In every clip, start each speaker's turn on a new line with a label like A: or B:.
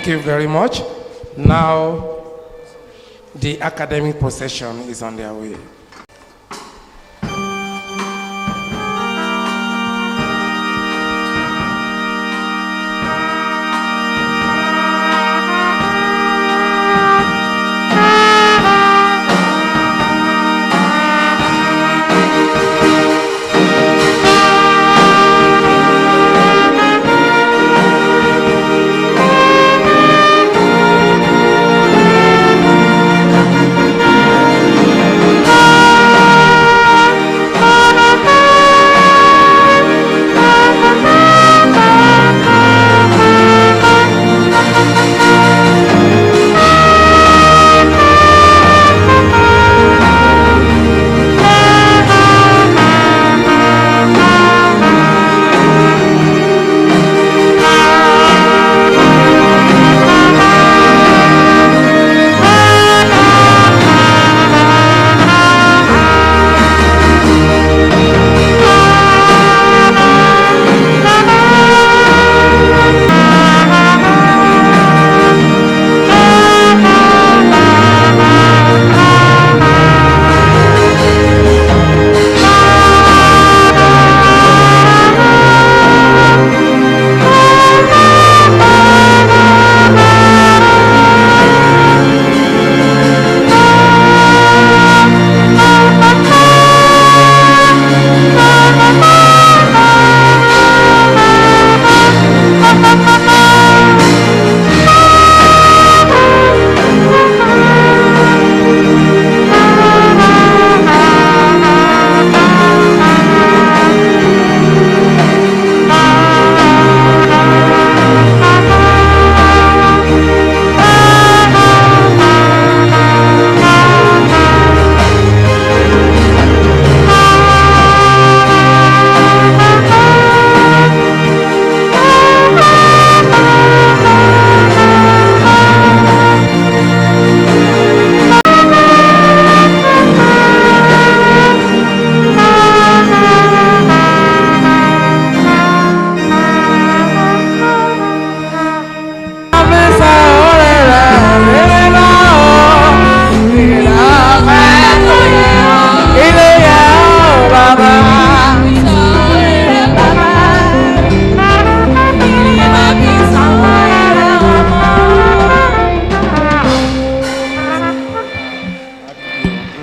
A: Thank you very much. Now, the academic procession is on their way.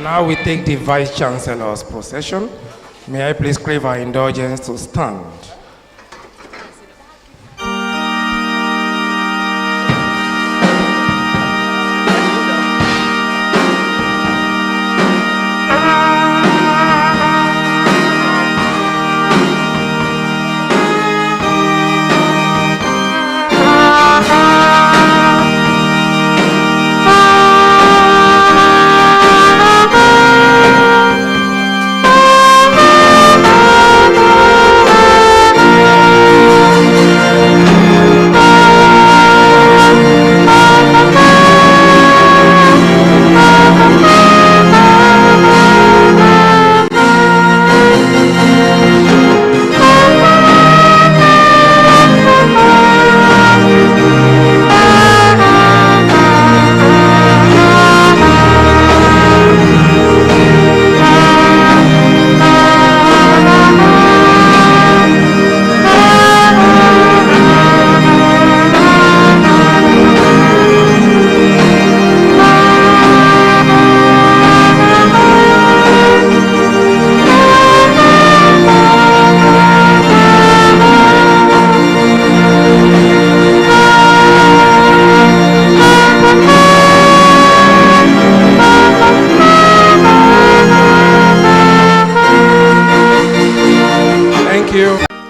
A: Now we take the Vice Chancellor's procession. May I please crave our indulgence to stand?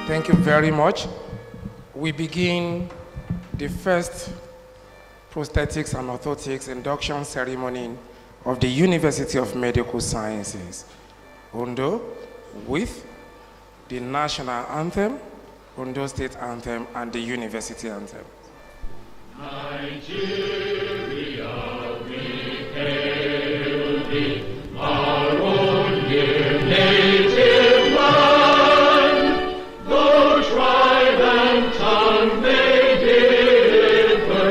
A: Thank you very much. We begin the first Prosthetics and Orthotics induction ceremony of the University of Medical Sciences, Ondo, with the national anthem, Ondo State anthem, and the university anthem.
B: Nigeria, we hail thee, our own dear native land, though tribe and tongue may differ,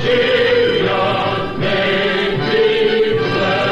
B: Nigeria may be blessed.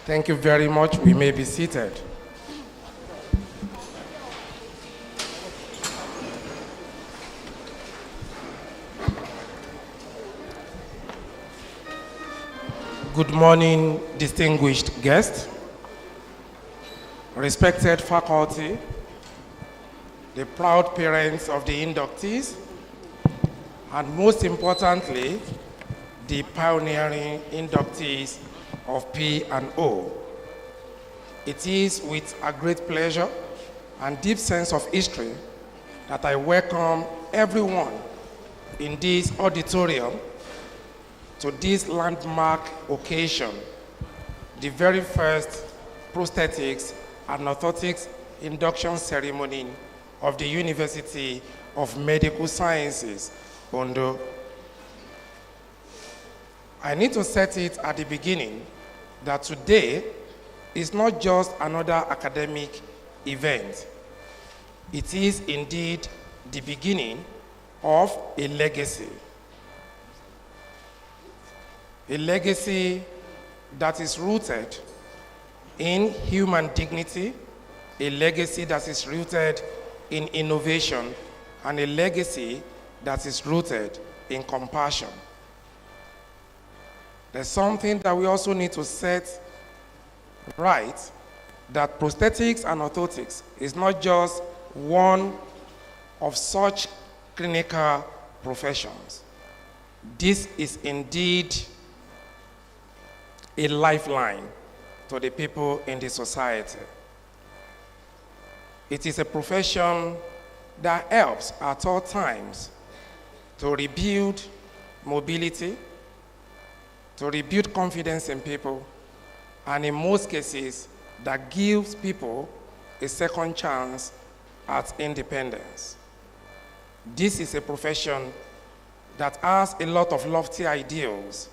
A: Thank you very much. We may be seated. Good morning, distinguished guests, respected faculty, the proud parents of the inductees, and most importantly, the pioneering inductees of P&O. It is with a great pleasure and deep sense of history that I welcome everyone in this auditorium to this landmark occasion, the very first Prosthetics and Orthotics induction ceremony of the University of Medical Sciences, Ondo. I need to set it at the beginning that today is not just another academic event. It is indeed the beginning of a legacy. A legacy that is rooted in human dignity, a legacy that is rooted in innovation, and a legacy that is rooted in compassion. There's something that we also need to set right, that prosthetics and orthotics is not just one of such clinical professions. This is indeed a lifeline to the people in the society. It is a profession that helps at all times to rebuild mobility, to rebuild confidence in people, and in most cases, that gives people a second chance at independence. This is a profession that has a lot of lofty ideals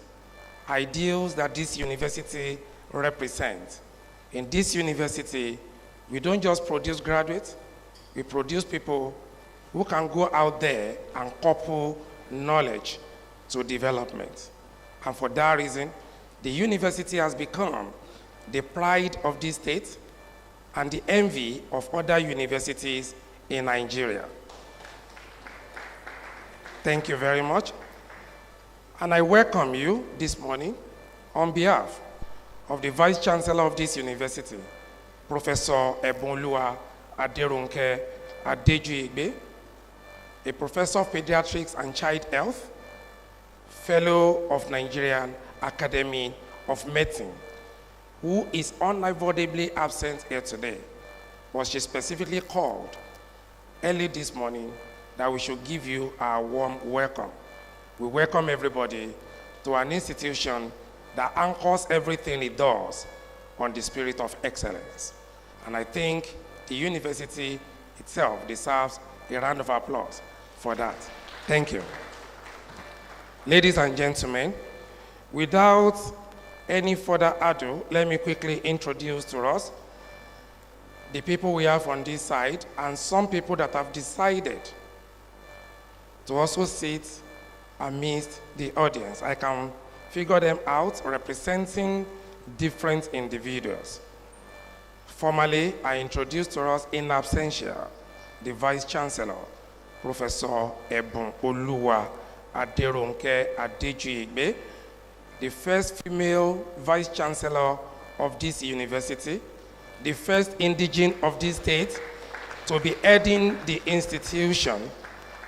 A: that this university represents. In this university, we don't just produce graduates, we produce people who can go out there and couple knowledge to development. And for that reason, the university has become the pride of this state and the envy of other universities in Nigeria. Thank you very much. And I welcome you this morning on behalf of the Vice Chancellor of this university, Professor Ebonlua Aderunke Adejuigbe, a Professor of Pediatrics and Child Health, Fellow of Nigerian Academy of Medicine, who is unavoidably absent here today. but she specifically called early this morning that we should give you a warm welcome. We welcome everybody to an institution that anchors everything it does on the spirit of excellence. And I think the university itself deserves a round of applause for that. Thank you. Ladies and gentlemen, without any further ado, let me quickly introduce to us the people we have on this side and some people that have decided to also sit amidst the audience. I can figure them out representing different individuals. Formally, I introduce to us in absentia the Vice Chancellor, Professor Ebun Oluwa Aderonke Adejuigbe, the first female Vice Chancellor of this university, the first indigene of this state to be heading the institution,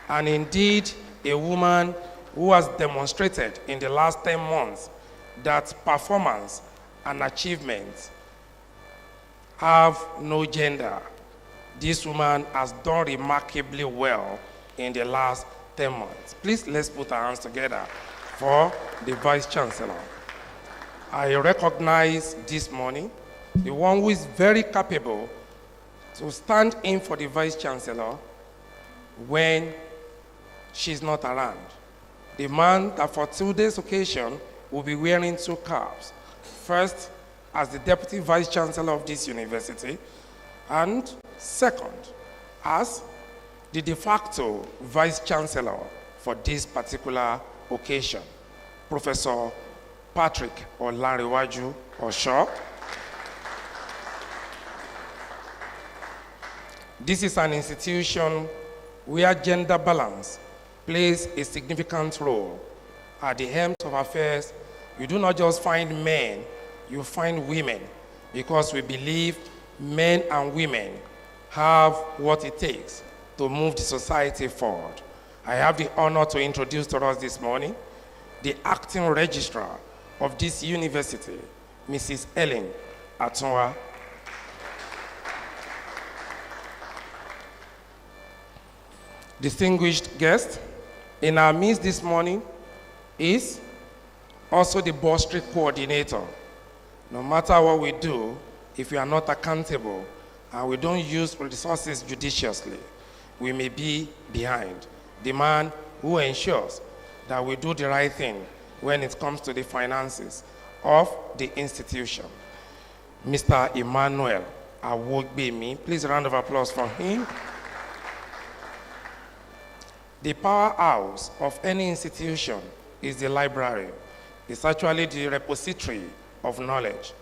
A: and indeed a woman who has demonstrated in the last 10 months that performance and achievement have no gender. This woman has done remarkably well in the last 10 months. Please, let's put our hands together for the Vice Chancellor. I recognize this morning the one who is very capable to stand in for the Vice Chancellor when she's not around. The man that for today's occasion will be wearing two caps. First, as the Deputy Vice Chancellor of this university, and second, as the de facto Vice Chancellor for this particular occasion, Professor Patrick Olanrewaju Osho. This is an institution where gender balance plays a significant role. At the helm of affairs, you do not just find men, you find women, because we believe men and women have what it takes to move the society forward. I have the honor to introduce to us this morning the acting registrar of this university, Mrs. Ellen Atunwa. Distinguished guest, in our midst this morning is also the board street coordinator. No matter what we do, if we are not accountable and we don't use resources judiciously, we may be behind. The man who ensures that we do the right thing when it comes to the finances of the institution. Mr. Emmanuel Awogbemi, please a round of applause for him. The powerhouse of any institution is the library. It's actually the repository of knowledge.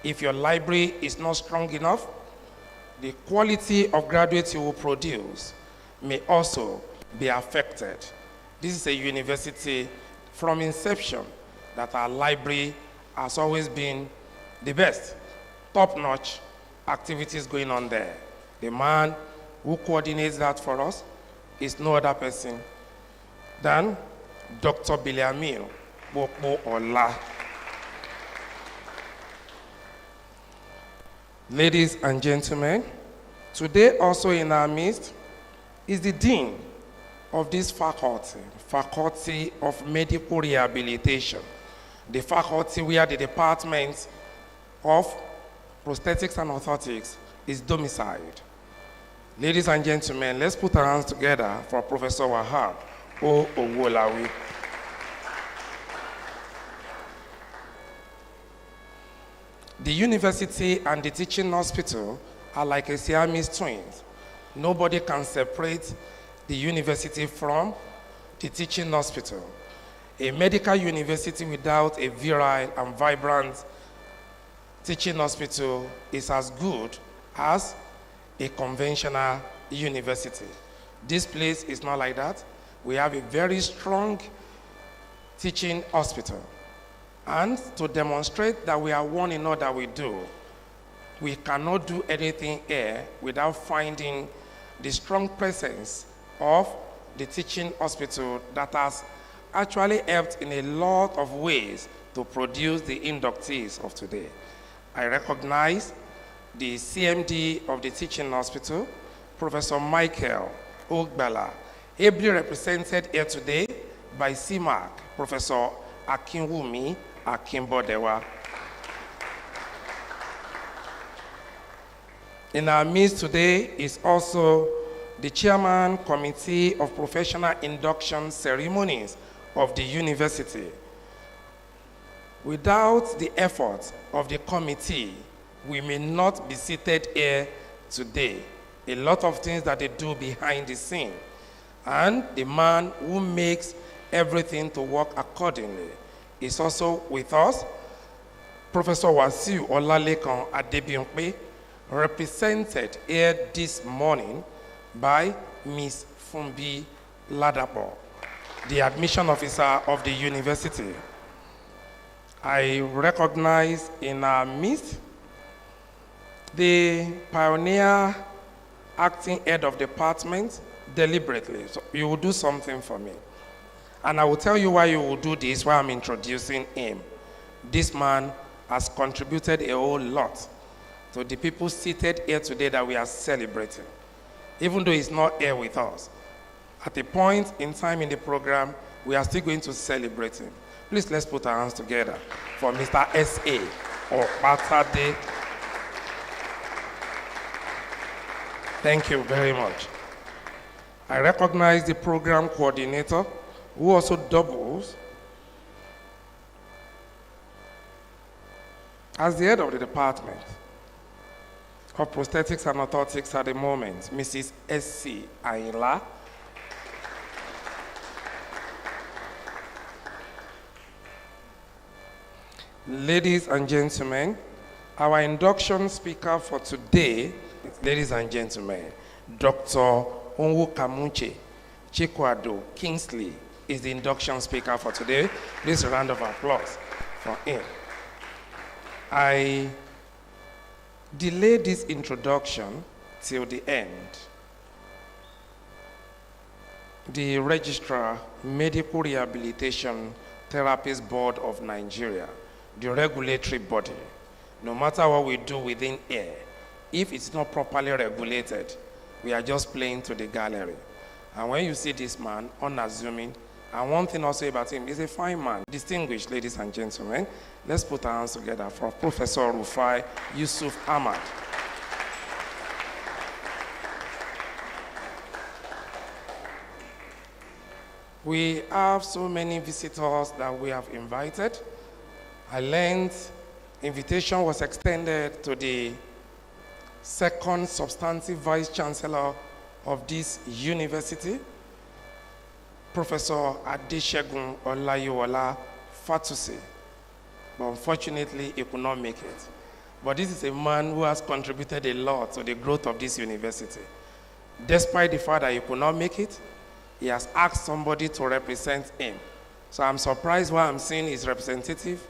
A: If your library is not strong enough, the quality of graduates you will produce may also be affected. This is a university from inception that our library has always been the best, top-notch activities going on there. The man who coordinates that for us is no other person than Dr. Biliamil Bokbo Ola. Ladies and gentlemen, today also in our midst is the Dean of this faculty, Faculty of Medical Rehabilitation, the faculty where the Department of Prosthetics and Orthotics is domiciled. Ladies and gentlemen, let's put our hands together for Professor Wahab O. Owolawi. The university and the teaching hospital are like a Siamese twins. Nobody can separate the university from the teaching hospital. A medical university without a virile and vibrant teaching hospital is as good as a conventional university. This place is not like that. We have a very strong teaching hospital. And to demonstrate that we are one in all that we do, we cannot do anything here without finding the strong presence of the teaching hospital that has actually helped in a lot of ways to produce the inductees of today. I recognize the CMD of the teaching hospital, Professor Michael Ogbala, ably represented here today by CMAC, Professor Akinwumi Akinbodewa. In our midst today is also the Chairman Committee of Professional Induction Ceremonies of the university. Without the effort of the committee, we may not be seated here today. A lot of things that they do behind the scene. And the man who makes everything to work accordingly is also with us, Professor Wasiu Olalekan Adebimpe, represented here this morning by Ms. Fumbi Ladapo, the admission officer of the university. I recognize in our midst the pioneer acting head of department deliberately. So you will do something for me. And I will tell you why you will do this while I'm introducing him. This man has contributed a whole lot to the people seated here today that we are celebrating. Even though he's not here with us, at a point in time in the program, we are still going to celebrate him. Please, let's put our hands together for Mr. S.A. or Batade. Thank you very much. I recognize the program coordinator, who also doubles as the head of the department of prosthetics and orthotics at the moment, Mrs. S.C. Ayla. Ladies and gentlemen, our induction speaker for today, ladies and gentlemen, Dr. Onwu Kamunche Chikwado Kingsley is the induction speaker for today. Please, a round of applause for him. I delayed this introduction till the end. The Registrar, Medical Rehabilitation Therapists Board of Nigeria, the regulatory body, no matter what we do within here, if it's not properly regulated, we are just playing to the gallery. And when you see this man, unassuming, and one thing also about him, he's a fine man. Distinguished ladies and gentlemen, let's put our hands together for Professor Rufai Yusuf Ahmad. We have so many visitors that we have invited. I learned invitation was extended to the second substantive vice chancellor of this university, Professor Adeshegun Olayiwola Fatusi. But unfortunately, he could not make it. But this is a man who has contributed a lot to the growth of this university. Despite the fact that he could not make it, he has asked somebody to represent him. So I'm surprised why I'm seeing his representative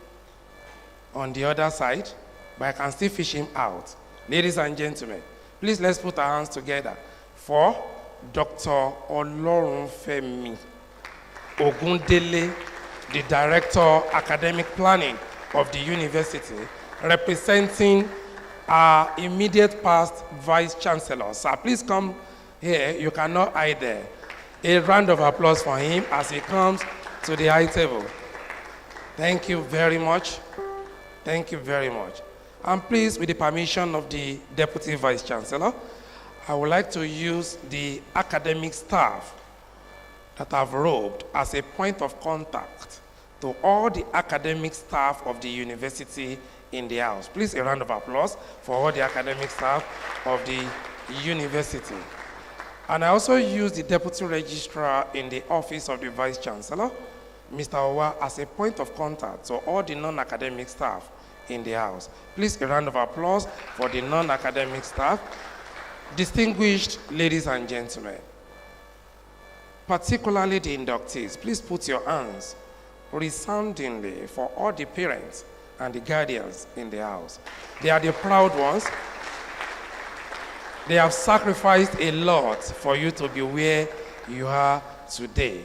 A: on the other side, but I can still fish him out. Ladies and gentlemen, please let's put our hands together for Dr. Olorunfemi Ogundele, the Director Academic Planning of the university, representing our immediate past Vice Chancellor. Sir, please come here. You cannot hide there. A round of applause for him as he comes to the high table. Thank you very much. Thank you very much. And please, with the permission of the Deputy Vice Chancellor, I would like to use the academic staff that have robed as a point of contact to all the academic staff of the university in the house. Please, a round of applause for all the academic staff of the university. And I also use the Deputy Registrar in the Office of the Vice Chancellor, Mr. Owa, as a point of contact to all the non-academic staff in the house. Please, a round of applause for the non-academic staff. Distinguished ladies and gentlemen, particularly the inductees, please put your hands resoundingly for all the parents and the guardians in the house. They are the proud ones. They have sacrificed a lot for you to be where you are today.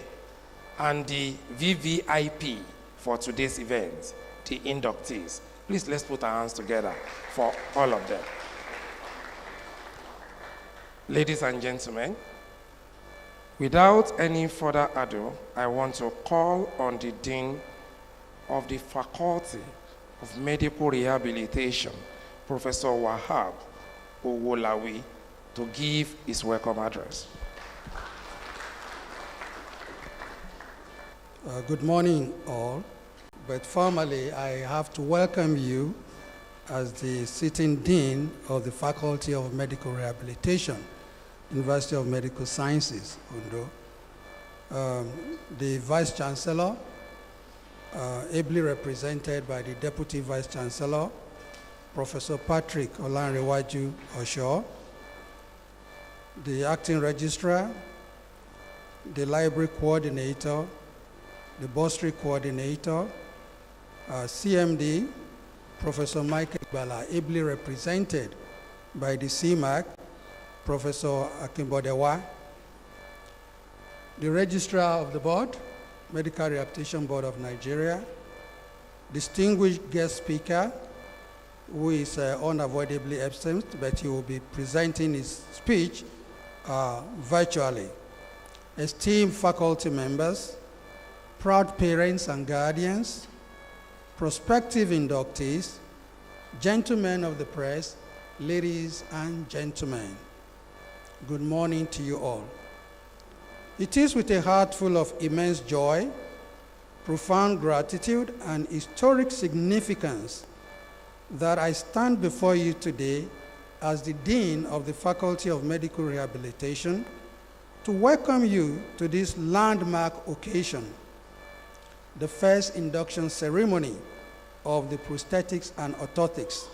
A: And the VVIP for today's event, the inductees. Please, let's put our hands together for all of them. Ladies and gentlemen, without any further ado, I want to call on the Dean of the Faculty of Medical Rehabilitation, Professor Wahab Owolawi, to give his welcome address.
C: Good morning, all. But formally, I have to welcome you as the sitting Dean of the Faculty of Medical Rehabilitation, University of Medical Sciences, Ondo. The Vice Chancellor, ably represented by the Deputy Vice Chancellor, Professor Patrick Olanrewaju Osho, the Acting Registrar, the Library Coordinator, the Bursary Coordinator, CMD, Professor Michael Bala, ably represented by the CMAC, Professor Akimbodewa, the Registrar of the Board, Medical Rehabilitation Board of Nigeria, distinguished guest speaker, who is unavoidably absent, but he will be presenting his speech virtually. Esteemed faculty members, proud parents and guardians, prospective inductees, gentlemen of the press, ladies and gentlemen, good morning to you all. It is with a heart full of immense joy, profound gratitude, and historic significance that I stand before you today as the Dean of the Faculty of Medical Rehabilitation to welcome you to this landmark occasion, the first induction ceremony of the Prosthetics and Orthotics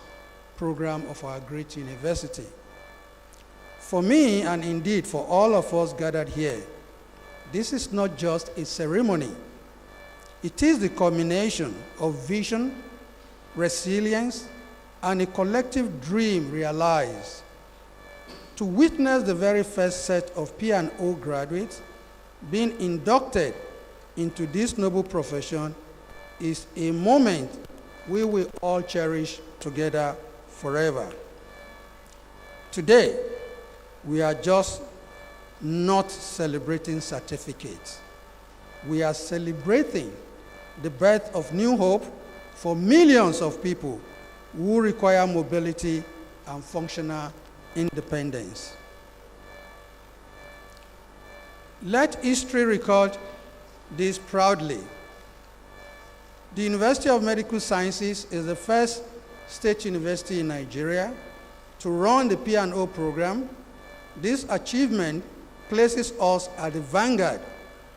C: program of our great university. For me, and indeed for all of us gathered here, this is not just a ceremony. It is the culmination of vision, resilience, and a collective dream realized. To witness the very first set of P&O graduates being inducted into this noble profession is a moment we will all cherish together forever. Today, we are just not celebrating certificates. We are celebrating the birth of new hope for millions of people who require mobility and functional independence. Let history record this proudly. The University of Medical Sciences is the first state university in Nigeria to run the P&O program. This achievement places us at the vanguard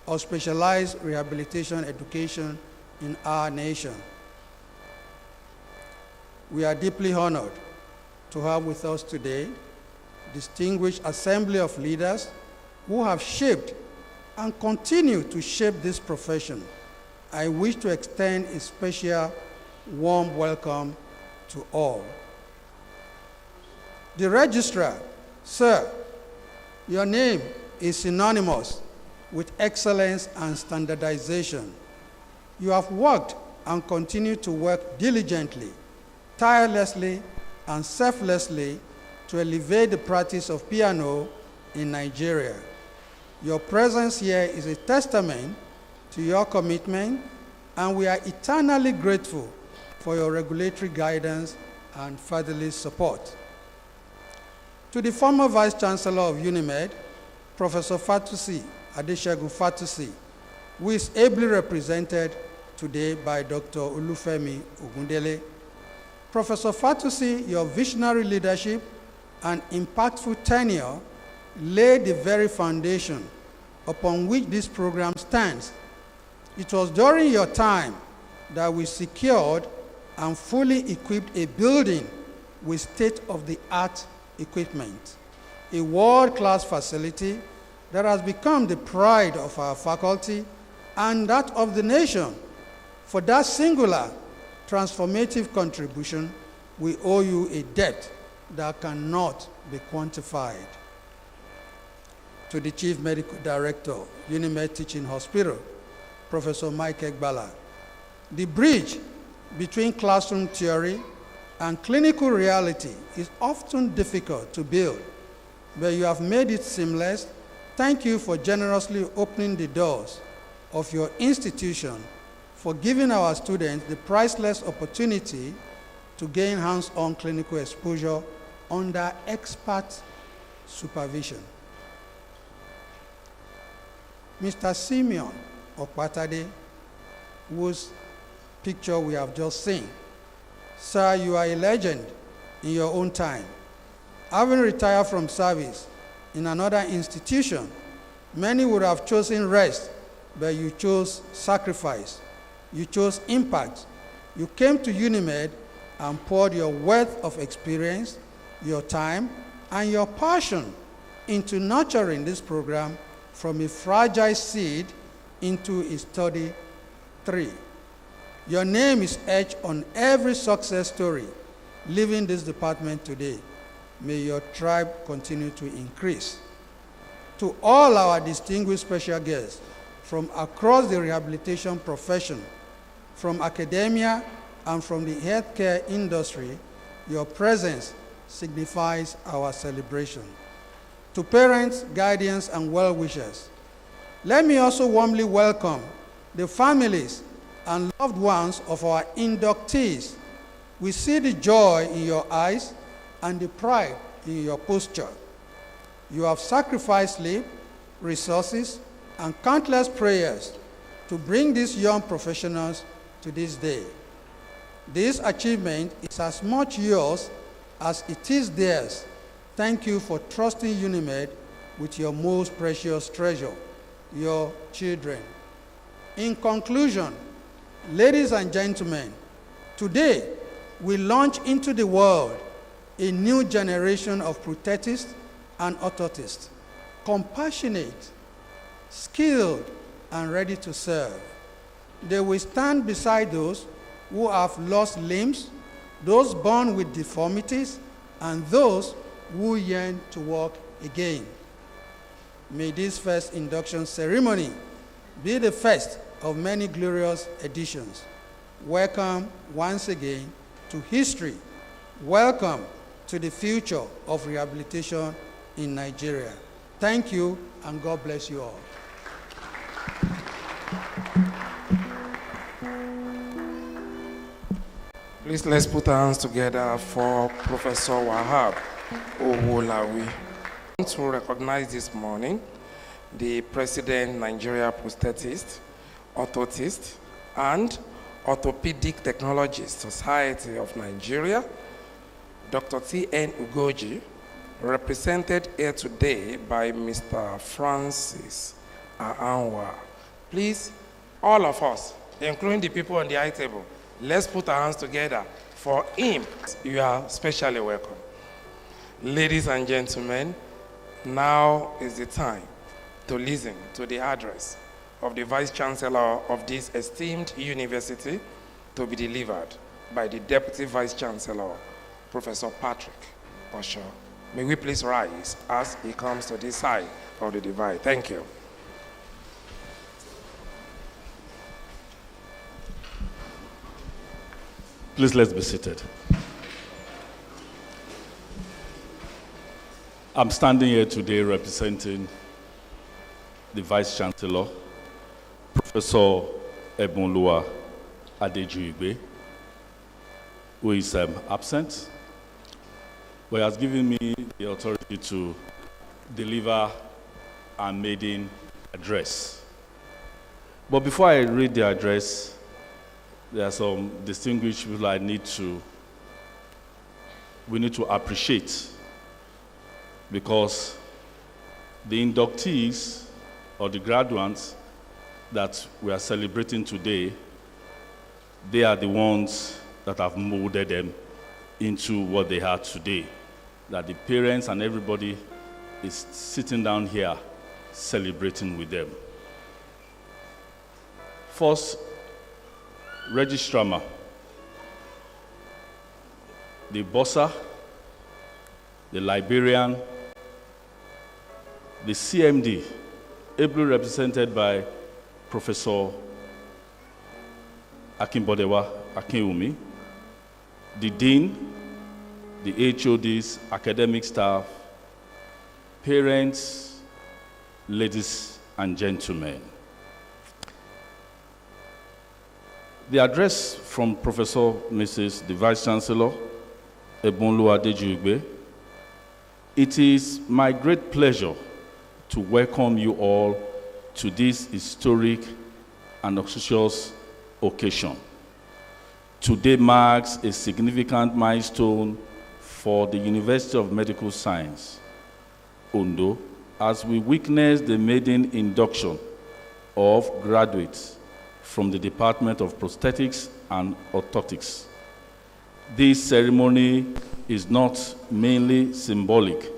C: of specialized rehabilitation education in our nation. We are deeply honored to have with us today distinguished assembly of leaders who have shaped and continue to shape this profession. I wish to extend a special warm welcome to all. The registrar, sir, your name is synonymous with excellence and standardization. You have worked and continue to work diligently, tirelessly, and selflessly to elevate the practice of P&O in Nigeria. Your presence here is a testament to your commitment, and we are eternally grateful for your regulatory guidance and fatherly support. To the former Vice Chancellor of UNIMED, Professor Fatusi Adeshegun Fatusi, who is ably represented today by Dr. Olufemi Ogundele. Professor Fatusi, your visionary leadership and impactful tenure laid the very foundation upon which this program stands. It was during your time that we secured and fully equipped a building with state-of-the-art equipment, a world-class facility that has become the pride of our faculty and that of the nation. For that singular transformative contribution, we owe you a debt that cannot be quantified. To the Chief Medical Director, UNIMED Teaching Hospital, Professor Mike Egbala, the bridge between classroom theory and clinical reality is often difficult to build. but you have made it seamless. Thank you for generously opening the doors of your institution, for giving our students the priceless opportunity to gain hands-on clinical exposure under expert supervision. Mr. Simeon Okpatade, whose picture we have just seen. Sir, you are a legend in your own time. Having retired from service in another institution, many would have chosen rest, but you chose sacrifice. You chose impact. You came to UNIMED and poured your wealth of experience, your time, and your passion into nurturing this program from a fragile seed into a sturdy tree. Your name is etched on every success story leaving this department today. May your tribe continue to increase. To all our distinguished special guests from across the rehabilitation profession, from academia, and from the healthcare industry, your presence signifies our celebration. To parents, guardians, and well-wishers, let me also warmly welcome the families and loved ones of our inductees. We see the joy in your eyes and the pride in your posture. You have sacrificed sleep, resources, and countless prayers to bring these young professionals to this day. This achievement is as much yours as it is theirs. Thank you for trusting UNIMED with your most precious treasure, your children. In conclusion, ladies and gentlemen, today we launch into the world a new generation of prosthetists and orthotists, compassionate, skilled, and ready to serve. They will stand beside those who have lost limbs, those born with deformities, and those who yearn to walk again. May this first induction ceremony be the first of many glorious editions. Welcome once again to history. Welcome to the future of rehabilitation in Nigeria. Thank you, and God bless you all.
A: Please let's put our hands together for Professor Wahab Owolawi. I want to recognize this morning the President, Nigeria Prosthetist, Orthotist, and Orthopedic Technologist Society of Nigeria, Dr. T.N. Ugoji, represented here today by Mr. Francis Aanwa. Please, all of us, including the people on the high table, let's put our hands together for him. You are specially welcome. Ladies and gentlemen, now is the time to listen to the address of the Vice Chancellor of this esteemed university, to be delivered by the Deputy Vice Chancellor, Professor Patrick Osho. May we please rise as he comes to this side of the divide. Thank you.
D: Please let's be seated. I'm standing here today representing the Vice Chancellor, Professor Ebunluwa Adejuigbe, who is absent, but has given me the authority to deliver a maiden address. But before I read the address, there are some distinguished people we need to appreciate, because the inductees or the graduates that we are celebrating today, they are the ones that have molded them into what they are today. That the parents and everybody is sitting down here celebrating with them. First, Registrama, the bossa, the librarian, the CMD, ably represented by Professor Akinbodewa Akinwumi, the dean, the HODs, academic staff, parents, ladies and gentlemen. The address from Professor Mrs. the Vice Chancellor, Ebonlu Adejugbe. It is my great pleasure to welcome you all to this historic and auspicious occasion. Today marks a significant milestone for the University of Medical Science, Ondo, as we witness the maiden induction of graduates from the Department of Prosthetics and Orthotics. This ceremony is not mainly symbolic.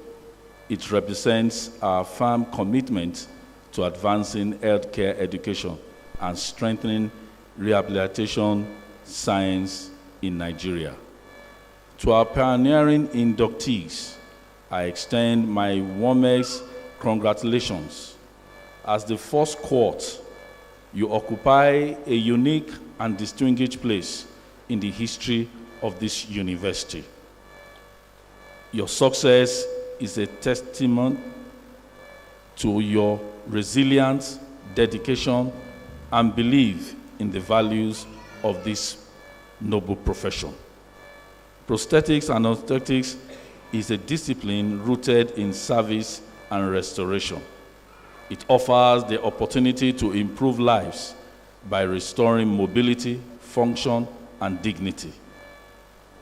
D: It represents our firm commitment to advancing healthcare education and strengthening rehabilitation science in Nigeria. To our pioneering inductees, I extend my warmest congratulations. As the first cohort, you occupy a unique and distinguished place in the history of this university. Your success is a testament to your resilience, dedication, and belief in the values of this noble profession. Prosthetics and orthotics is a discipline rooted in service and restoration. It offers the opportunity to improve lives by restoring mobility, function, and dignity.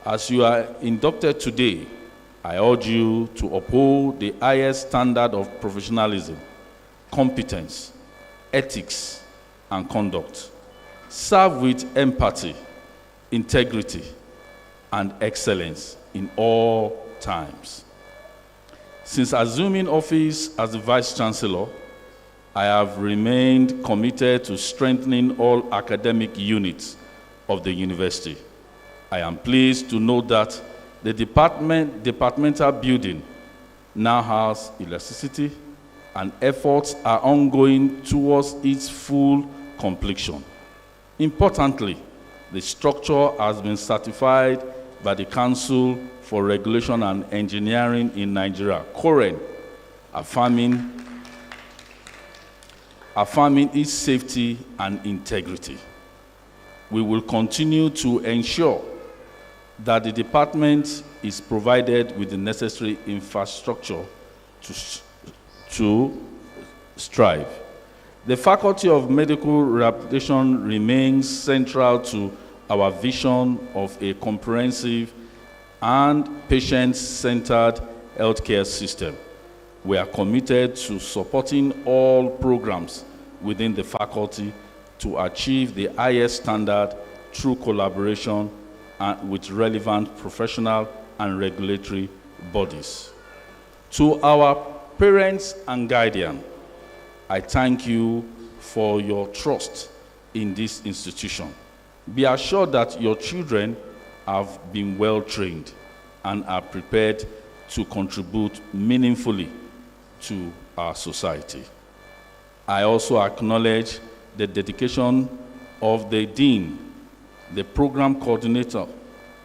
D: As you are inducted today, I urge you to uphold the highest standard of professionalism, competence, ethics, and conduct. Serve with empathy, integrity, and excellence in all times. Since assuming office as the Vice Chancellor, I have remained committed to strengthening all academic units of the university. I am pleased to note that the departmental building now has electricity, and efforts are ongoing towards its full completion. Importantly, the structure has been certified by the Council for Regulation and Engineering in Nigeria, COREN, affirming its safety and integrity. We will continue to ensure that the department is provided with the necessary infrastructure to strive. The Faculty of Medical Rehabilitation remains central to our vision of a comprehensive and patient-centered healthcare system. We are committed to supporting all programs within the faculty to achieve the highest standard through collaboration with relevant professional and regulatory bodies. To our parents and guardians, I thank you for your trust in this institution. Be assured that your children have been well trained and are prepared to contribute meaningfully to our society. I also acknowledge the dedication of the Dean, the Program Coordinator,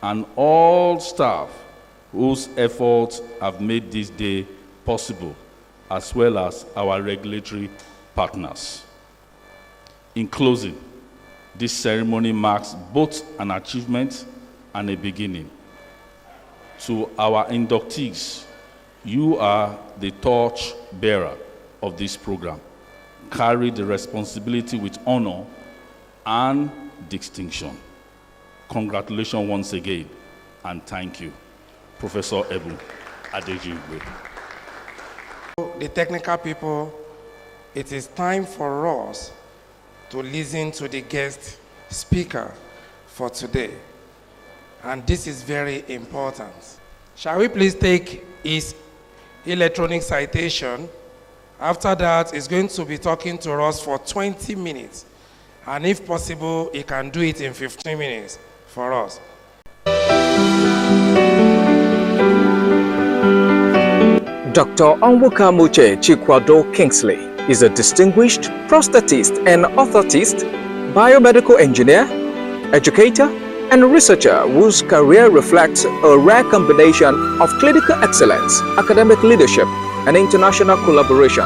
D: and all staff whose efforts have made this day possible, as well as our regulatory partners. In closing, this ceremony marks both an achievement and a beginning. To our inductees, you are the torch bearer of this program. Carry the responsibility with honor and distinction. Congratulations once again, and thank you, Professor Ebu Adejugbe.
A: The technical people, it is time for us to listen to the guest speaker for today. And this is very important. Shall we please take his electronic citation? After that, he's going to be talking to us for 20 minutes. And if possible, he can do it in 15 minutes for us.
E: Dr. Onwuka Muche Chikwado Kingsley is a distinguished prosthetist and orthotist, biomedical engineer, educator, and researcher whose career reflects a rare combination of clinical excellence, academic leadership, and international collaboration.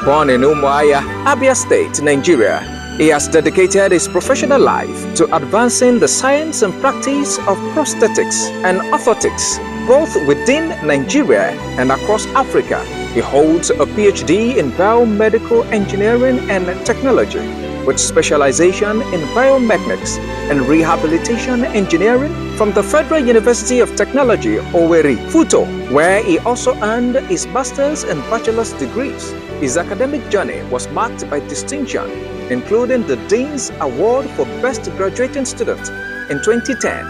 E: Born in Umuahia, Abia State, Nigeria, he has dedicated his professional life to advancing the science and practice of prosthetics and orthotics, both within Nigeria and across Africa. He holds a PhD in biomedical engineering and technology, with specialization in biomechanics and rehabilitation engineering from the Federal University of Technology, Owerri, Futo, where he also earned his master's and bachelor's degrees. His academic journey was marked by distinction, including the Dean's Award for Best Graduating Student in 2010.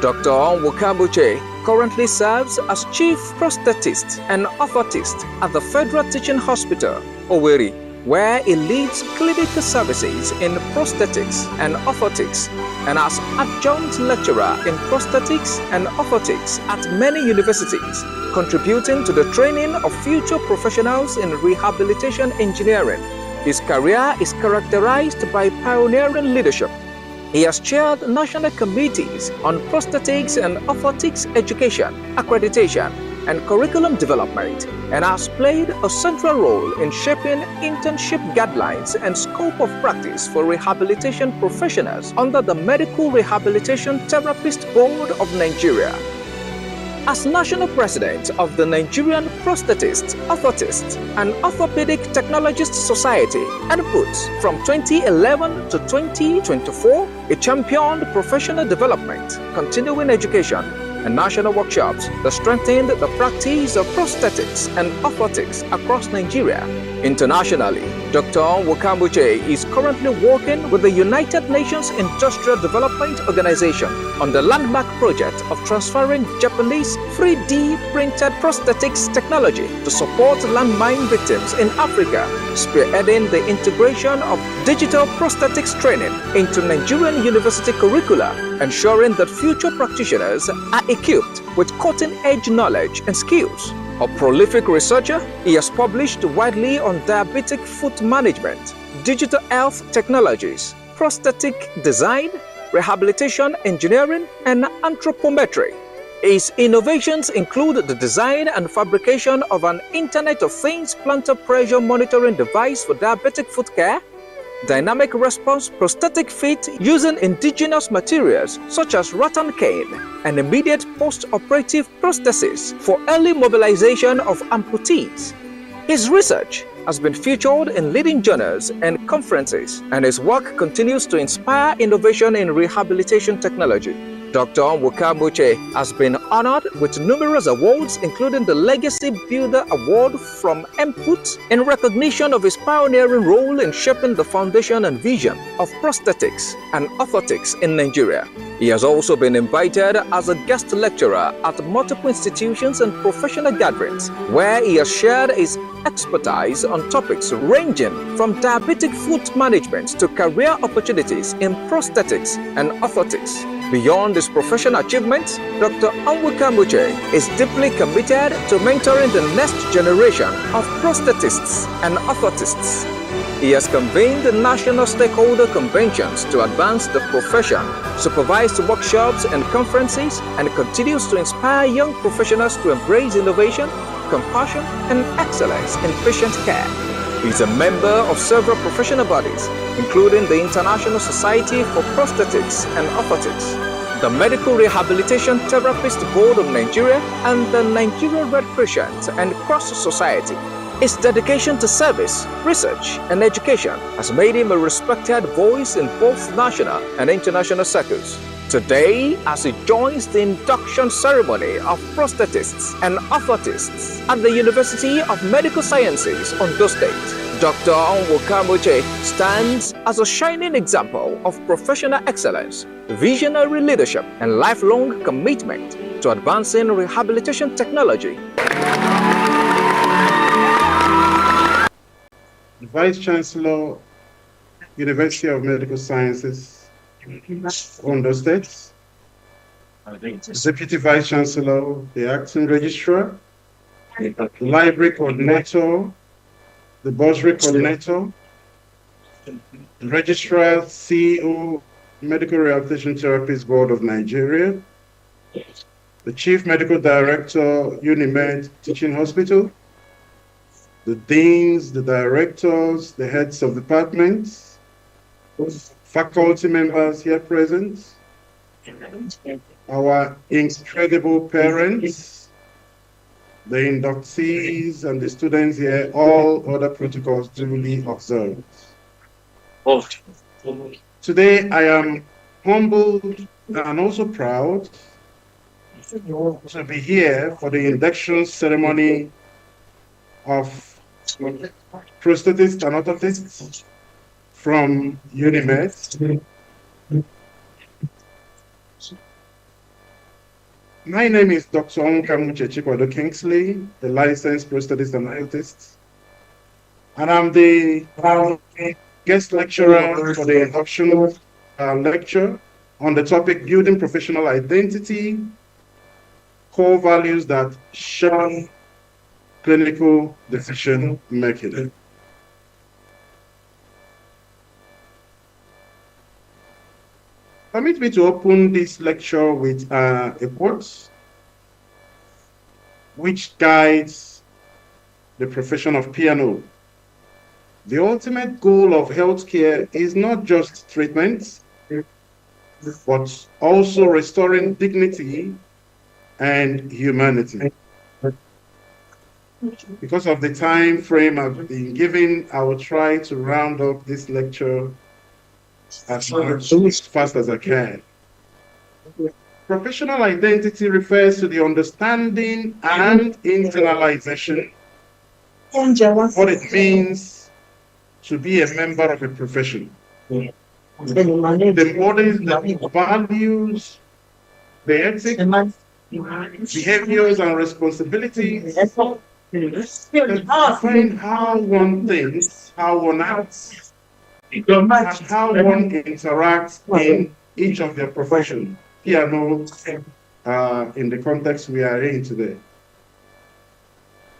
E: Dr. Onwuka Moche currently serves as Chief Prosthetist and Orthotist at the Federal Teaching Hospital, Owerri, where he leads clinical services in prosthetics and orthotics, and as adjunct lecturer in prosthetics and orthotics at many universities, contributing to the training of future professionals in rehabilitation engineering. His career is characterized by pioneering leadership. He has chaired national committees on prosthetics and orthotics education, accreditation, and curriculum development, and has played a central role in shaping internship guidelines and scope of practice for rehabilitation professionals under the Medical Rehabilitation Therapist Board of Nigeria. As National President of the Nigerian Prosthetist, Orthotist, and Orthopedic Technologists Society, NPOTS, from 2011 to 2024, he championed professional development, continuing education, and national workshops that strengthened the practice of prosthetics and orthotics across Nigeria. Internationally, Dr. Onwuka Moche is currently working with the United Nations Industrial Development Organization on the landmark project of transferring Japanese 3D printed prosthetics technology to support landmine victims in Africa, spearheading the integration of digital prosthetics training into Nigerian university curricula, ensuring that future practitioners are equipped with cutting-edge knowledge and skills. A prolific researcher, he has published widely on diabetic foot management, digital health technologies, prosthetic design, rehabilitation engineering, and anthropometry. His innovations include the design and fabrication of an Internet of Things plantar pressure monitoring device for diabetic foot care, dynamic response prosthetic feet using indigenous materials such as rattan cane, and immediate post-operative prosthesis for early mobilization of amputees. His research has been featured in leading journals and conferences, and his work continues to inspire innovation in rehabilitation technology. Dr. Onwuka Moche has been honored with numerous awards, including the Legacy Builder Award from MPUT in recognition of his pioneering role in shaping the foundation and vision of prosthetics and orthotics in Nigeria. He has also been invited as a guest lecturer at multiple institutions and professional gatherings, where he has shared his expertise on topics ranging from diabetic foot management to career opportunities in prosthetics and orthotics. Beyond his professional achievements, Dr. Onwuka Moche is deeply committed to mentoring the next generation of prosthetists and orthotists. He has convened national stakeholder conventions to advance the profession, supervised workshops and conferences, and continues to inspire young professionals to embrace innovation, compassion, and excellence in patient care. He is a member of several professional bodies, including the International Society for Prosthetics and Orthotics, the Medical Rehabilitation Therapist Board of Nigeria, and the Nigerian Red Crescent and Cross Society. His dedication to service, research, and education has made him a respected voice in both national and international circles. Today, as he joins the induction ceremony of prosthetists and orthotists at the University of Medical Sciences, Ondo State, Dr. Onwuka Moche stands as a shining example of professional excellence, visionary leadership, and lifelong commitment to advancing rehabilitation technology.
F: Vice Chancellor, University of Medical Sciences, Ondo State, Deputy Vice Chancellor, the Acting Registrar, Library Coordinator, the Bursary Coordinator, the Registrar, CEO, Medical Rehabilitation Therapists Board of Nigeria, the Chief Medical Director, Unimed Teaching Hospital, the deans, the directors, the heads of departments, faculty members here present, our incredible parents, the inductees and the students here, all other protocols duly observed. Today, I am humbled and also proud to be here for the induction ceremony of prosthetists and orthotists from UNIMED. My name is Dr. Onkamuche Chikwado Kingsley, the licensed prosthetist and orthotist, and I'm the guest lecturer for the induction lecture on the topic Building Professional Identity, Core Values that Shape Clinical Decision Making. Permit me to open this lecture with a quote which guides the profession of P&O. The ultimate goal of healthcare is not just treatment, but also restoring dignity and humanity. Because of the time frame I've been given, I will try to round up this lecture as fast as I can. Professional identity refers to the understanding and internalization of what it means to be a member of a profession. It embodies the values, the ethics, behaviors, and responsibilities that define how one thinks, how one acts, and how one interacts in each of their professions. P&O in the context we are in today.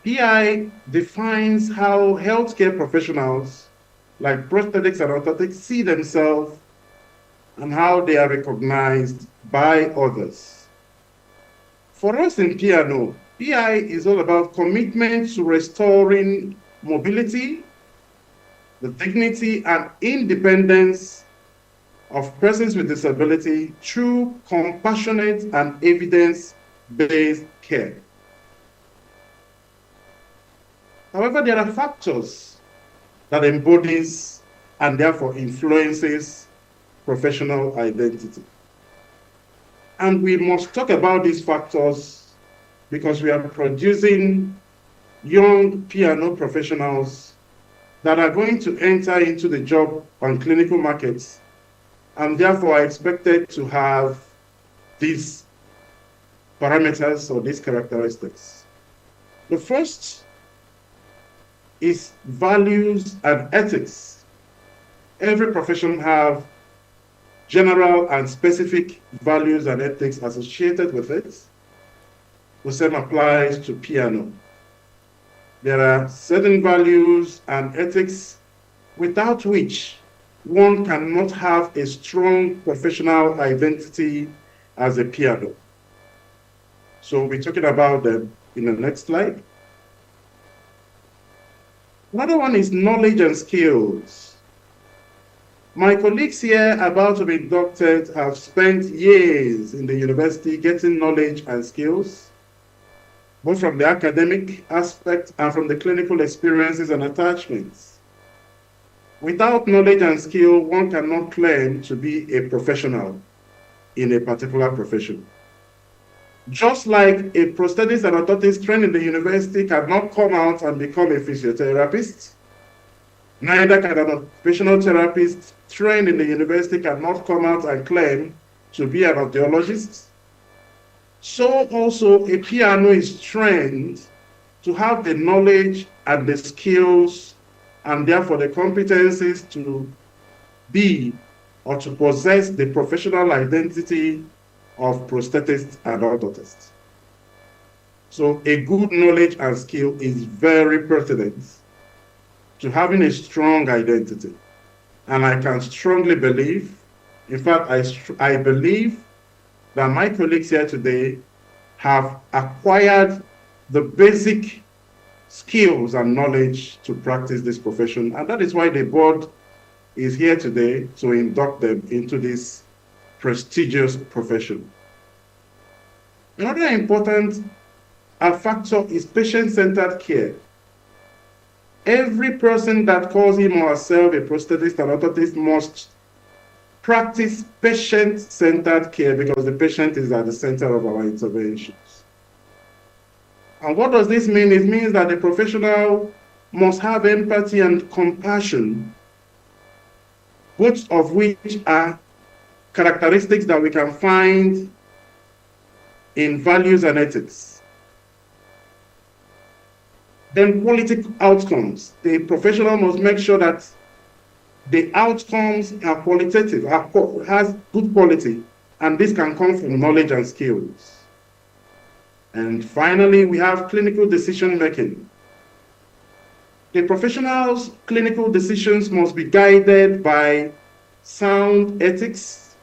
F: PI defines how healthcare professionals like prosthetics and orthotics see themselves and how they are recognized by others. For us in P&O, PI is all about commitment to restoring mobility, the dignity and independence of persons with disability through compassionate and evidence-based care. However, there are factors that embodies and therefore influences professional identity. And we must talk about these factors because we are producing young P&O professionals that are going to enter into the job and clinical markets and therefore are expected to have these parameters or these characteristics. The first is values and ethics. Every profession have general and specific values and ethics associated with it. The same applies to P&O. There are certain values and ethics without which one cannot have a strong professional identity as a P&O. So we'll be talking about them in the next slide. Another one is knowledge and skills. My colleagues here about to be inducted have spent years in the university getting knowledge and skills, both from the academic aspect and from the clinical experiences and attachments. Without knowledge and skill, one cannot claim to be a professional in a particular profession. Just like a prosthetist and orthotist trained in the university cannot come out and become a physiotherapist, neither can an occupational therapist trained in the university cannot come out and claim to be an audiologist. So also a P&O is trained to have the knowledge and the skills and therefore the competencies to be or to possess the professional identity of prosthetists and orthotists. So a good knowledge and skill is very pertinent to having a strong identity. And I can strongly believe, in fact, I believe that my colleagues here today have acquired the basic skills and knowledge to practice this profession. And that is why the board is here today to induct them into this prestigious profession. Another important factor is patient-centered care. Every person that calls him or herself a prosthetist and orthotist must practice patient-centered care because the patient is at the center of our interventions. And what does this mean? It means that the professional must have empathy and compassion, both of which are characteristics that we can find in values and ethics. Then quality outcomes. The professional must make sure that the outcomes are qualitative, has good quality, and this can come from knowledge and skills. And finally, we have clinical decision making. The professional's clinical decisions must be guided by sound ethics,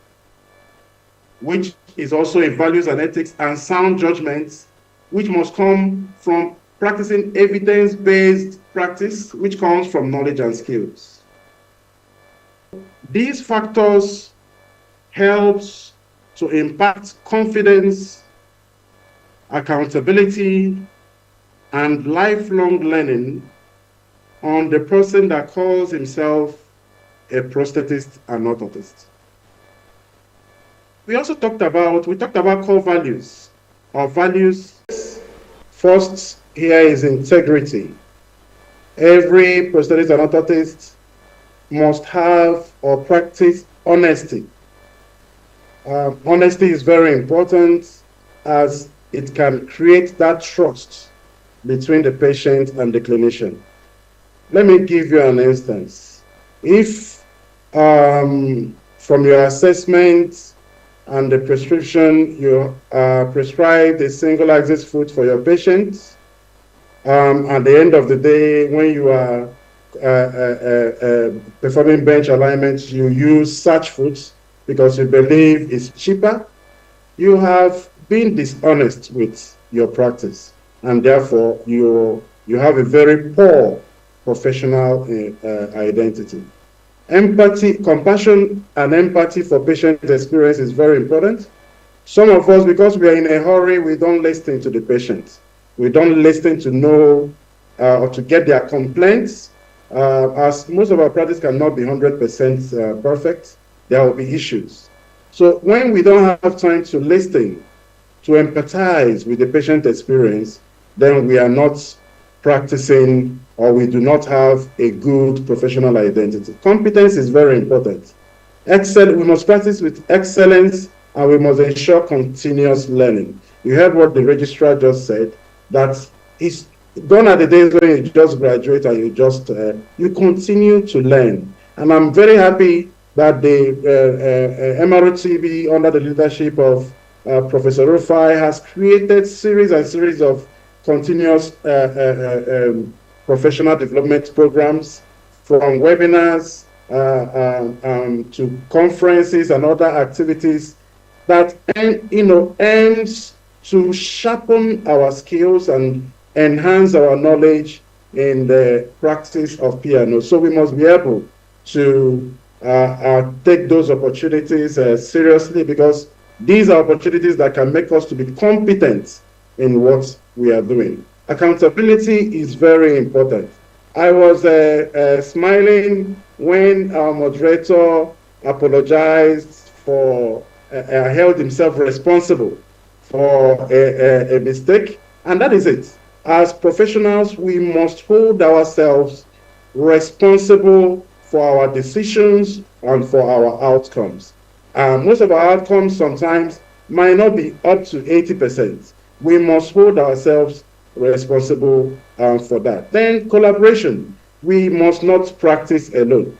F: which is also in values and ethics, and sound judgments, which must come from practicing evidence-based practice, which comes from knowledge and skills. These factors help to impact confidence, accountability, and lifelong learning on the person that calls himself a prosthetist and orthotist. We also talked about core values. Our values, first here is integrity. Every prosthetist and orthotist must have or practice honesty. Honesty is very important as it can create that trust between the patient and the clinician. Let me give you an instance. If from your assessment and the prescription, you prescribed a single axis foot for your patient, at the end of the day, when you are performing bench alignments, you use such foot because you believe it's cheaper, you have been dishonest with your practice, and therefore you have a very poor professional identity. Empathy, compassion and empathy for patient experience is very important. Some of us, because we are in a hurry, we don't listen to the patient. We don't listen to know or to get their complaints. As most of our practice cannot be 100% perfect, there will be issues. So when we don't have time to listen, to empathize with the patient experience, then we are not practicing, or we do not have a good professional identity. Competence is very important. We must practice with excellence, and we must ensure continuous learning. You heard what the registrar just said, that it's gone are the days when you just graduate and you continue to learn. And I'm very happy that the MROTB, under the leadership of Professor Rufai, has created series and series of continuous professional development programs, from webinars to conferences and other activities that aims to sharpen our skills and enhance our knowledge in the practice of piano. So we must be able to take those opportunities seriously, because these are opportunities that can make us to be competent in what we are doing. Accountability is very important. I was smiling when our moderator apologized for, held himself responsible for a mistake, and that is it. As professionals, we must hold ourselves responsible for our decisions and for our outcomes. Most of our outcomes sometimes might not be up to 80%. We must hold ourselves responsible for that. Then collaboration. We must not practice alone.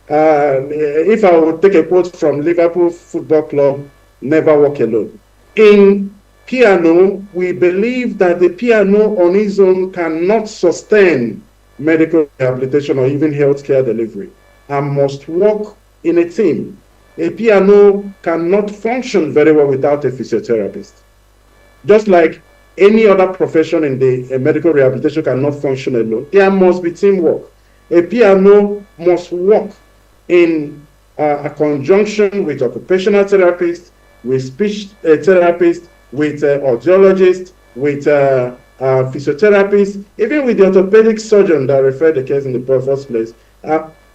F: If I would take a quote from Liverpool Football Club, never walk alone. In piano, we believe that the piano on its own cannot sustain medical rehabilitation or even healthcare delivery, and must work in a team. A piano cannot function very well without a physiotherapist. Just like any other profession in the medical rehabilitation cannot function alone. There must be teamwork. A PNO must work in a conjunction with occupational therapists, with speech therapists, with audiologists, with physiotherapists, even with the orthopedic surgeon that referred the case in the first place.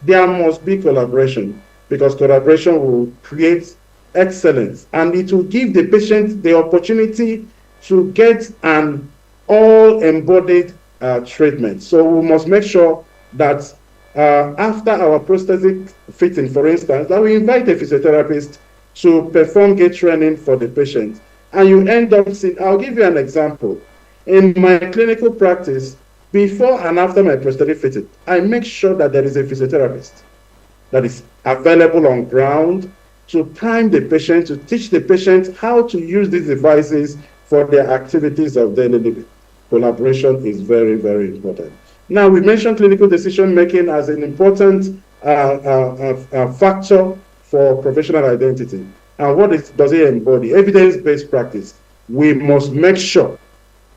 F: There must be collaboration, because collaboration will create excellence, and it will give the patient the opportunity to get an all-embodied treatment. So we must make sure that after our prosthetic fitting, for instance, that we invite a physiotherapist to perform gait training for the patient. And you end up seeing, I'll give you an example. In my clinical practice, before and after my prosthetic fitting, I make sure that there is a physiotherapist that is available on ground to prime the patient, to teach the patient how to use these devices for their activities of daily living. Collaboration is very, very important. Now, we mentioned clinical decision making as an important factor for professional identity. And what does it embody? Evidence-based practice. We must make sure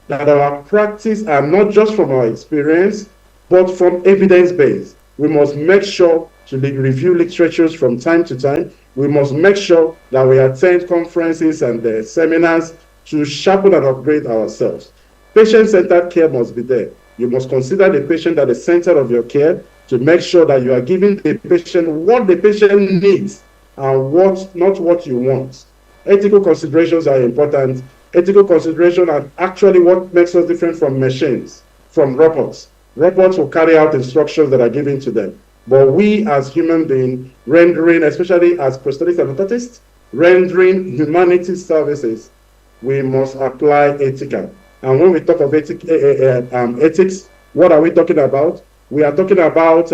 F: that our practice are not just from our experience, but from evidence-based. We must make sure to review literatures from time to time. We must make sure that we attend conferences and seminars to sharpen and upgrade ourselves. Patient-centered care must be there. You must consider the patient at the center of your care to make sure that you are giving the patient what the patient needs and not what you want. Ethical considerations are important. Ethical considerations are actually what makes us different from machines, from robots. Robots will carry out instructions that are given to them. But we as human beings, rendering, especially as prosthetics and orthotists, rendering humanity services, we must apply ethical. And when we talk of ethics, what are we talking about? We are talking about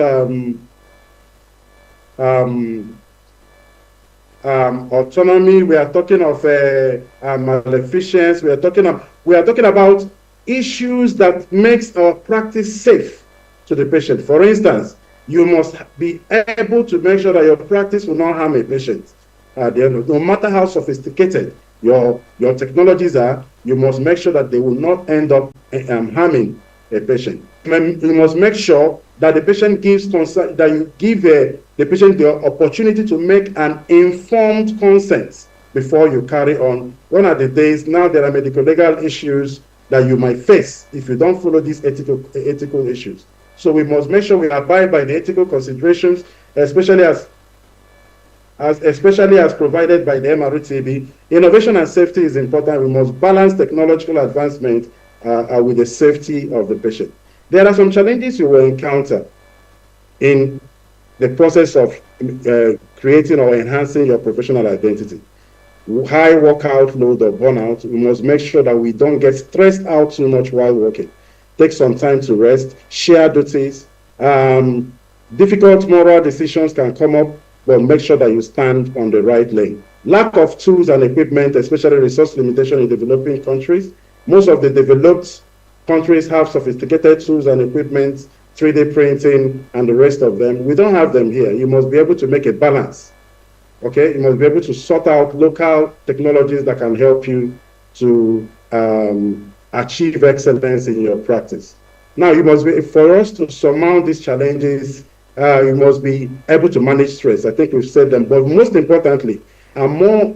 F: autonomy. We are talking of maleficence. We are talking about issues that makes our practice safe to the patient. For instance, you must be able to make sure that your practice will not harm a patient. No matter how sophisticated your technologies are, you must make sure that they will not end up harming a patient. You must make sure that the patient that you give the patient the opportunity to make an informed consent before you carry on. One of the days, now there are medical legal issues that you might face if you don't follow these ethical issues. So we must make sure we abide by the ethical considerations, especially as provided by the MRTB. Innovation and safety is important. We must balance technological advancement with the safety of the patient. There are some challenges you will encounter in the process of creating or enhancing your professional identity. High workout load or burnout, we must make sure that we don't get stressed out too much while working. Take some time to rest, share duties. Difficult moral decisions can come up, but make sure that you stand on the right lane. Lack of tools and equipment, especially resource limitation in developing countries. Most of the developed countries have sophisticated tools and equipment, 3D printing, and the rest of them. We don't have them here. You must be able to make a balance. Okay, you must be able to sort out local technologies that can help you to achieve excellence in your practice. Now, you must be, for us to surmount these challenges, you must be able to manage stress. I think we've said them, but most importantly, I'm more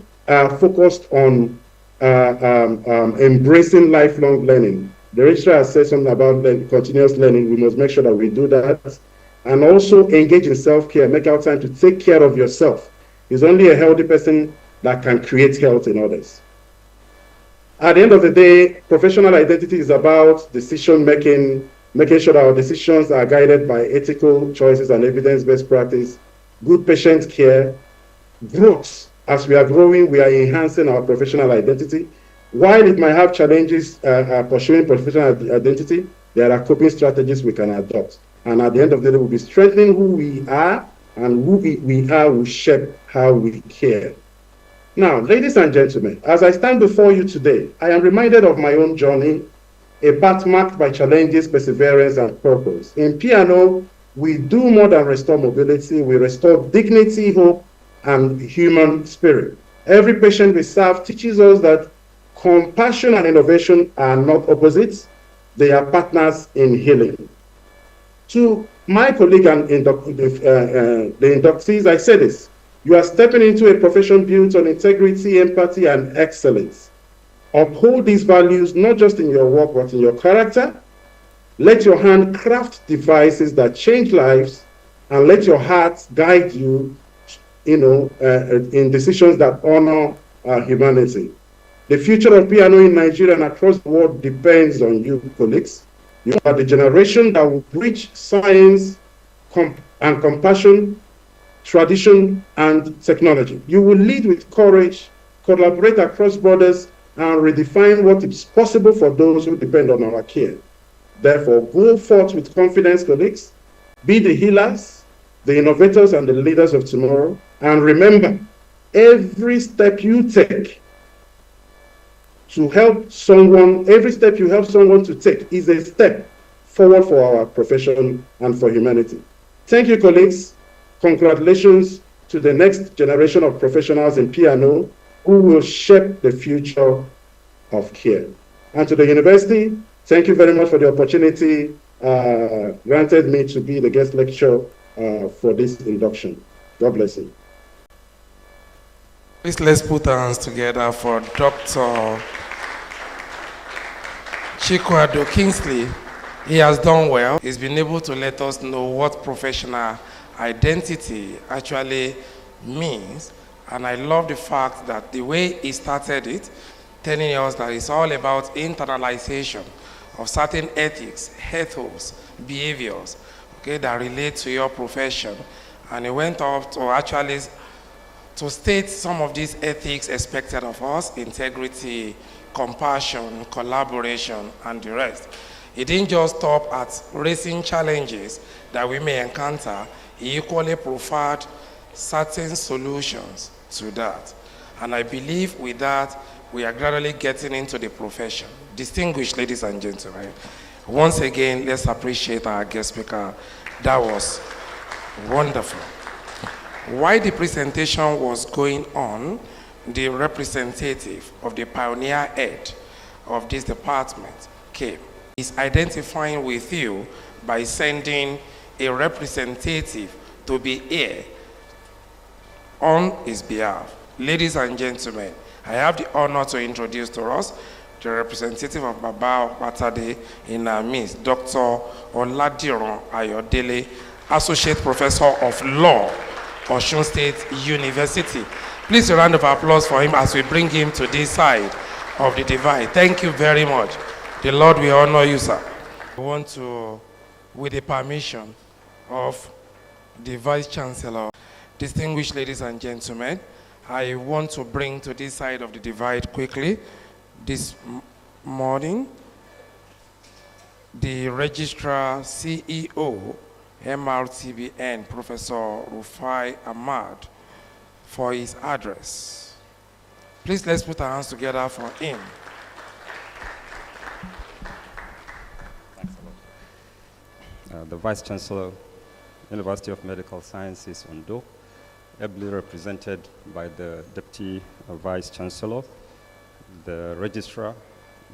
F: focused on embracing lifelong learning. The registrar has said something about continuous learning. We must make sure that we do that. And also engage in self-care, make out time to take care of yourself. It's only a healthy person that can create health in others. At the end of the day, professional identity is about decision-making, making sure that our decisions are guided by ethical choices and evidence-based practice, good patient care, growth. As we are growing, we are enhancing our professional identity. While it might have challenges pursuing professional identity, there are coping strategies we can adopt. And at the end of the day, we'll be strengthening who we are, and who we are will shape how we care. Now, ladies and gentlemen, as I stand before you today, I am reminded of my own journey, a path marked by challenges, perseverance, and purpose. In P&O, we do more than restore mobility. We restore dignity, hope, and human spirit. Every patient we serve teaches us that Compassion and innovation are not opposites. They are partners in healing. To my colleague and the inductees, I say this: you are stepping into a profession built on integrity, empathy, and excellence. Uphold these values not just in your work, but in your character. Let your hand craft devices that change lives, and let your heart guide you, in decisions that honor humanity. The future of piano in Nigeria and across the world depends on you, colleagues. You are the generation that will bridge science and compassion, tradition, and technology. You will lead with courage, collaborate across borders, and redefine what is possible for those who depend on our care. Therefore, go forth with confidence, colleagues. Be the healers, the innovators, and the leaders of tomorrow. And remember, every step you take to help someone, every step you help someone to take is a step forward for our profession and for humanity. Thank you, colleagues. Congratulations to the next generation of professionals in piano who will shape the future of care. And to the university, thank you very much for the opportunity granted me to be the guest lecturer for this induction. God bless you.
A: Please let's put our hands together for Dr. Chikwado Kingsley. He has done well. He's been able to let us know what professional identity actually means. And I love the fact that the way he started it, telling us that it's all about internalization of certain ethics, ethos, behaviors, okay, that relate to your profession. And he went up to actually to state some of these ethics expected of us: integrity, compassion, collaboration, and the rest. He didn't just stop at raising challenges that we may encounter. He equally proffered certain solutions to that. And I believe with that, we are gradually getting into the profession. Distinguished ladies and gentlemen, once again, let's appreciate our guest speaker. That was wonderful. While the presentation was going on, the representative of the pioneer head of this department came. He's identifying with you by sending a representative to be here on his behalf. Ladies and gentlemen, I have the honor to introduce to us the representative of Baba Watade in our midst, Dr. Oladiran Ayodele, Associate Professor of Law, Osun State University. Please a round of applause for him as we bring him to this side of the divide. Thank you very much. The Lord will honor you, sir. I want to, with the permission of the Vice Chancellor, distinguished ladies and gentlemen, I want to bring to this side of the divide quickly this morning the Registrar CEO, MRTBN, Professor Rufai Ahmad, for his address. Please let's put our hands together for him.
G: The Vice Chancellor, University of Medical Sciences, Ondo, ably represented by the Deputy Vice Chancellor, the Registrar,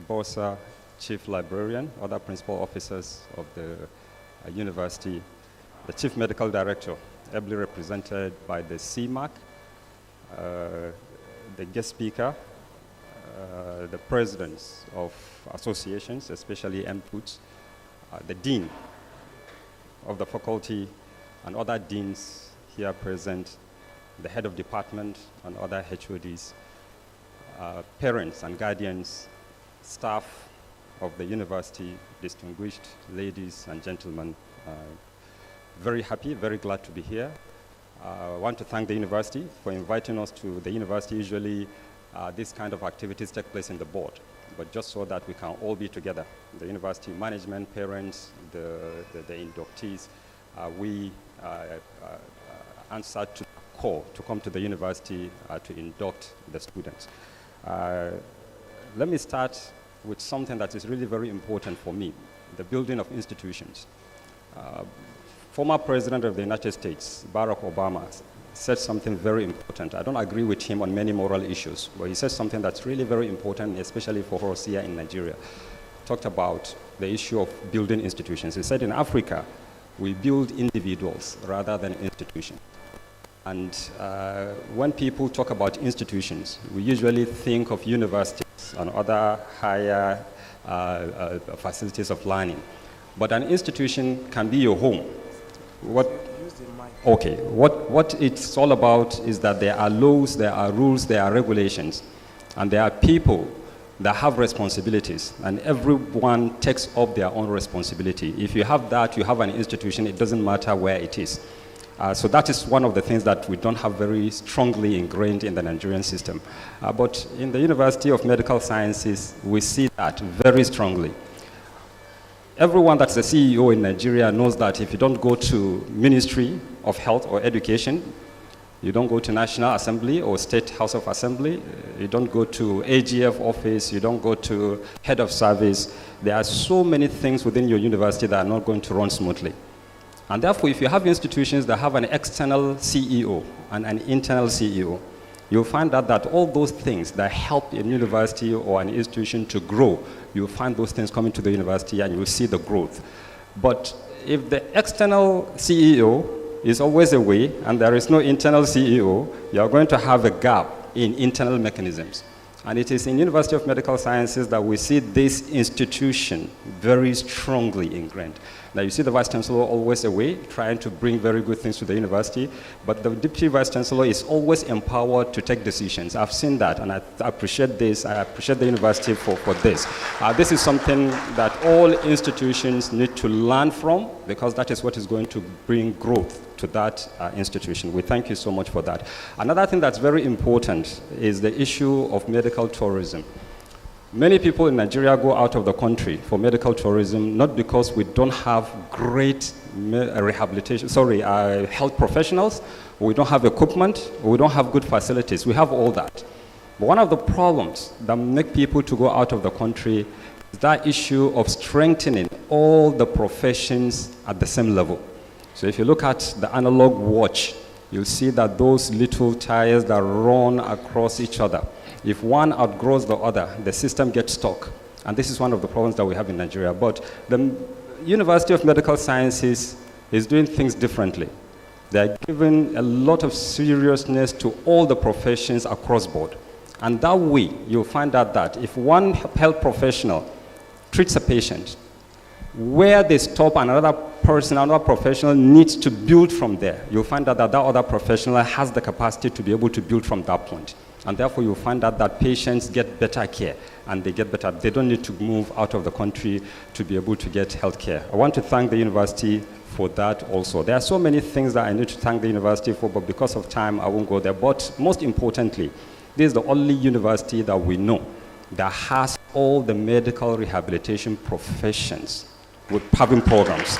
G: Bosa, Chief Librarian, other principal officers of the university, the Chief Medical Director, ably represented by the CMAC, the guest speaker, the presidents of associations, especially MPUTs, the Dean of the faculty, and other deans here present, the head of department and other HODs, parents and guardians, staff of the university, distinguished ladies and gentlemen. Very happy, very glad to be here. I want to thank the university for inviting us to the university. Usually these kind of activities take place in the board, but just so that we can all be together, the university management, parents, the inductees, we answered to call to come to the university to induct the students. Let me start with something that is really very important for me, the building of institutions. Former President of the United States, Barack Obama, said something very important. I don't agree with him on many moral issues, but he said something that's really very important, especially for us here in Nigeria. Talked about the issue of building institutions. He said in Africa, we build individuals rather than institutions. And when people talk about institutions, we usually think of universities and other higher facilities of learning. But an institution can be your home. What it's all about is that there are laws, there are rules, there are regulations, and there are people that have responsibilities, and everyone takes up their own responsibility. If you have that, you have an institution, it doesn't matter where it is. So that is one of the things that we don't have very strongly ingrained in the Nigerian system. But in the University of Medical Sciences, we see that very strongly. Everyone that's a CEO in Nigeria knows that if you don't go to Ministry of Health or Education, you don't go to National Assembly or State House of Assembly, you don't go to AGF office, you don't go to Head of Service. There are so many things within your university that are not going to run smoothly. And therefore, if you have institutions that have an external CEO and an internal CEO, you'll find out that all those things that help a university or an institution to grow, you'll find those things coming to the university and you'll see the growth. But if the external CEO is always away and there is no internal CEO, you're going to have a gap in internal mechanisms. And it is in University of Medical Sciences that we see this institution very strongly ingrained. Now you see the Vice Chancellor always away, trying to bring very good things to the university, but the Deputy Vice Chancellor is always empowered to take decisions. I've seen that, and I appreciate this. I appreciate the university for this. This is something that all institutions need to learn from, because that is what is going to bring growth to that institution. We thank you so much for that. Another thing that's very important is the issue of medical tourism. Many people in Nigeria go out of the country for medical tourism, not because we don't have great health professionals, we don't have equipment, we don't have good facilities. We have all that. But one of the problems that make people to go out of the country is that issue of strengthening all the professions at the same level. So if you look at the analog watch, you'll see that those little tires that run across each other, if one outgrows the other, the system gets stuck. And this is one of the problems that we have in Nigeria. But the University of Medical Sciences is doing things differently. They're giving a lot of seriousness to all the professions across board. And that way, you'll find out that if one health professional treats a patient, where they stop, another person, another professional needs to build from there. You'll find out that that other professional has the capacity to be able to build from that point. And therefore, you'll find out that patients get better care, and they get better. They don't need to move out of the country to be able to get health care. I want to thank the university for that also. There are so many things that I need to thank the university for, but because of time, I won't go there. But most importantly, this is the only university that we know that has all the medical rehabilitation professions with having programs.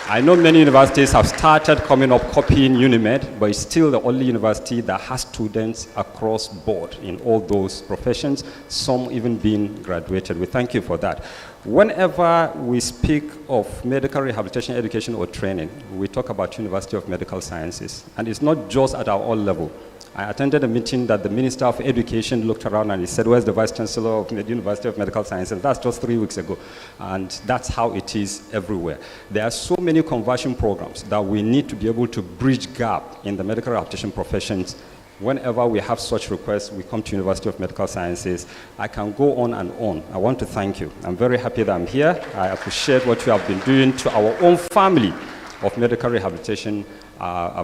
G: I know many universities have started coming up copying UNIMED, but it's still the only university that has students across board in all those professions, some even being graduated. We thank you for that. Whenever we speak of medical rehabilitation, education, or training, we talk about University of Medical Sciences. And it's not just at our own level. I attended a meeting that the Minister of Education looked around and he said, where's the Vice Chancellor of the University of Medical Sciences? That's just 3 weeks ago. And that's how it is everywhere. There are so many conversion programs that we need to be able to bridge gap in the medical rehabilitation professions. Whenever we have such requests, we come to University of Medical Sciences. I can go on and on. I want to thank you. I'm very happy that I'm here. I appreciate what you have been doing to our own family of medical rehabilitation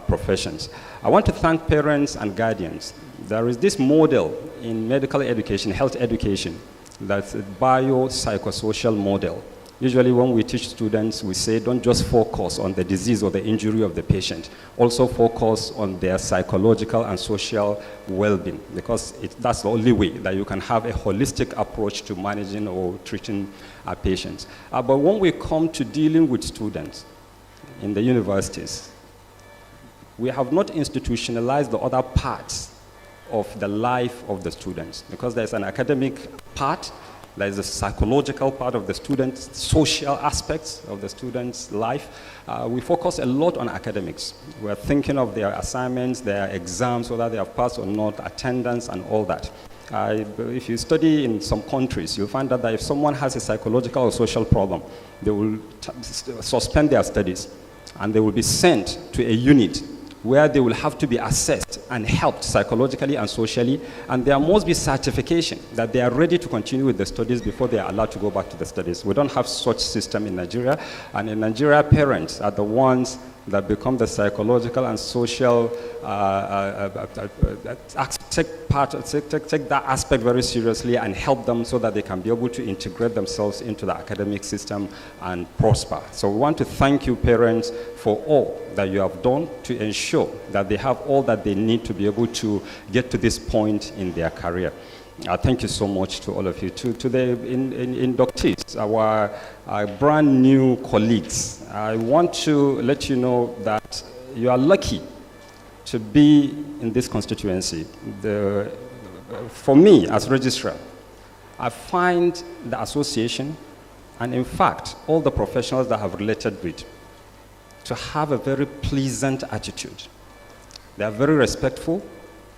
G: professions. I want to thank parents and guardians. There is this model in medical education, health education, that's a biopsychosocial model. Usually when we teach students, we say don't just focus on the disease or the injury of the patient, also focus on their psychological and social well-being, because that's the only way that you can have a holistic approach to managing or treating patients. But when we come to dealing with students in the universities, we have not institutionalized the other parts of the life of the students, because there's an academic part, There is the psychological part of the students, social aspects of the student's life. We focus a lot on academics. We're thinking of their assignments, their exams, whether they have passed or not, attendance and all that. If you study in some countries, you'll find out that if someone has a psychological or social problem, they will suspend their studies and they will be sent to a unit where they will have to be assessed and helped psychologically and socially, and there must be certification that they are ready to continue with the studies before they are allowed to go back to the studies. We don't have such system in Nigeria, and in Nigeria, parents are the ones that become the psychological and social take that aspect very seriously and help them so that they can be able to integrate themselves into the academic system and prosper. So we want to thank you, parents, for all that you have done to ensure that they have all that they need to be able to get to this point in their career. Thank you so much to all of you. To the inductees, our brand new colleagues, I want to let you know that you are lucky to be in this constituency. For me, as registrar, I find the association, and in fact, all the professionals that have related with, to have a very pleasant attitude. They are very respectful,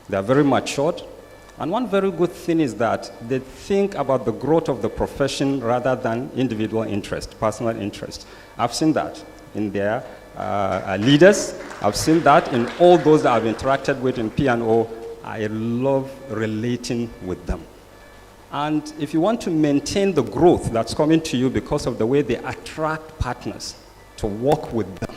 G: they are very matured, and one very good thing is that they think about the growth of the profession rather than individual interest, personal interest. I've seen that in their leaders. I've seen that in all those that I've interacted with in P&O. I love relating with them. And if you want to maintain the growth that's coming to you because of the way they attract partners to work with them,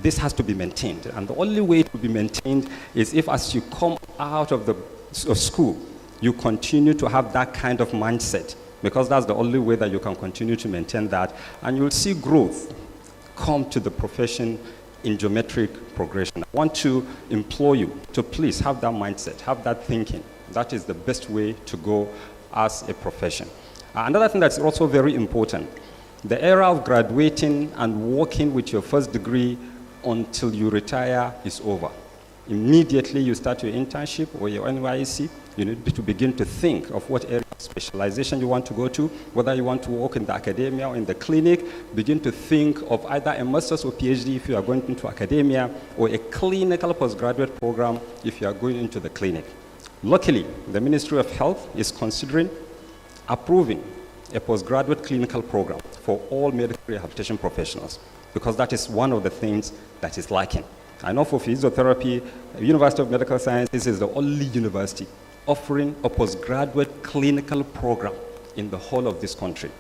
G: this has to be maintained. And the only way it will be maintained is if, as you come out of school, you continue to have that kind of mindset, because that's the only way that you can continue to maintain that. And you'll see growth come to the profession in geometric progression. I want to implore you to please have that mindset, have that thinking. That is the best way to go as a profession. Another thing that's also very important, the era of graduating and working with your first degree until you retire is over. Immediately you start your internship or your NYSC, you need to begin to think of what area of specialization you want to go to, whether you want to work in the academia or in the clinic. Begin to think of either a master's or PhD if you are going into academia, or a clinical postgraduate program if you are going into the clinic. Luckily, the Ministry of Health is considering approving a postgraduate clinical program for all medical rehabilitation professionals, because that is one of the things that is lacking. I know for physiotherapy, University of Medical Sciences is the only university offering a postgraduate clinical program in the whole of this country.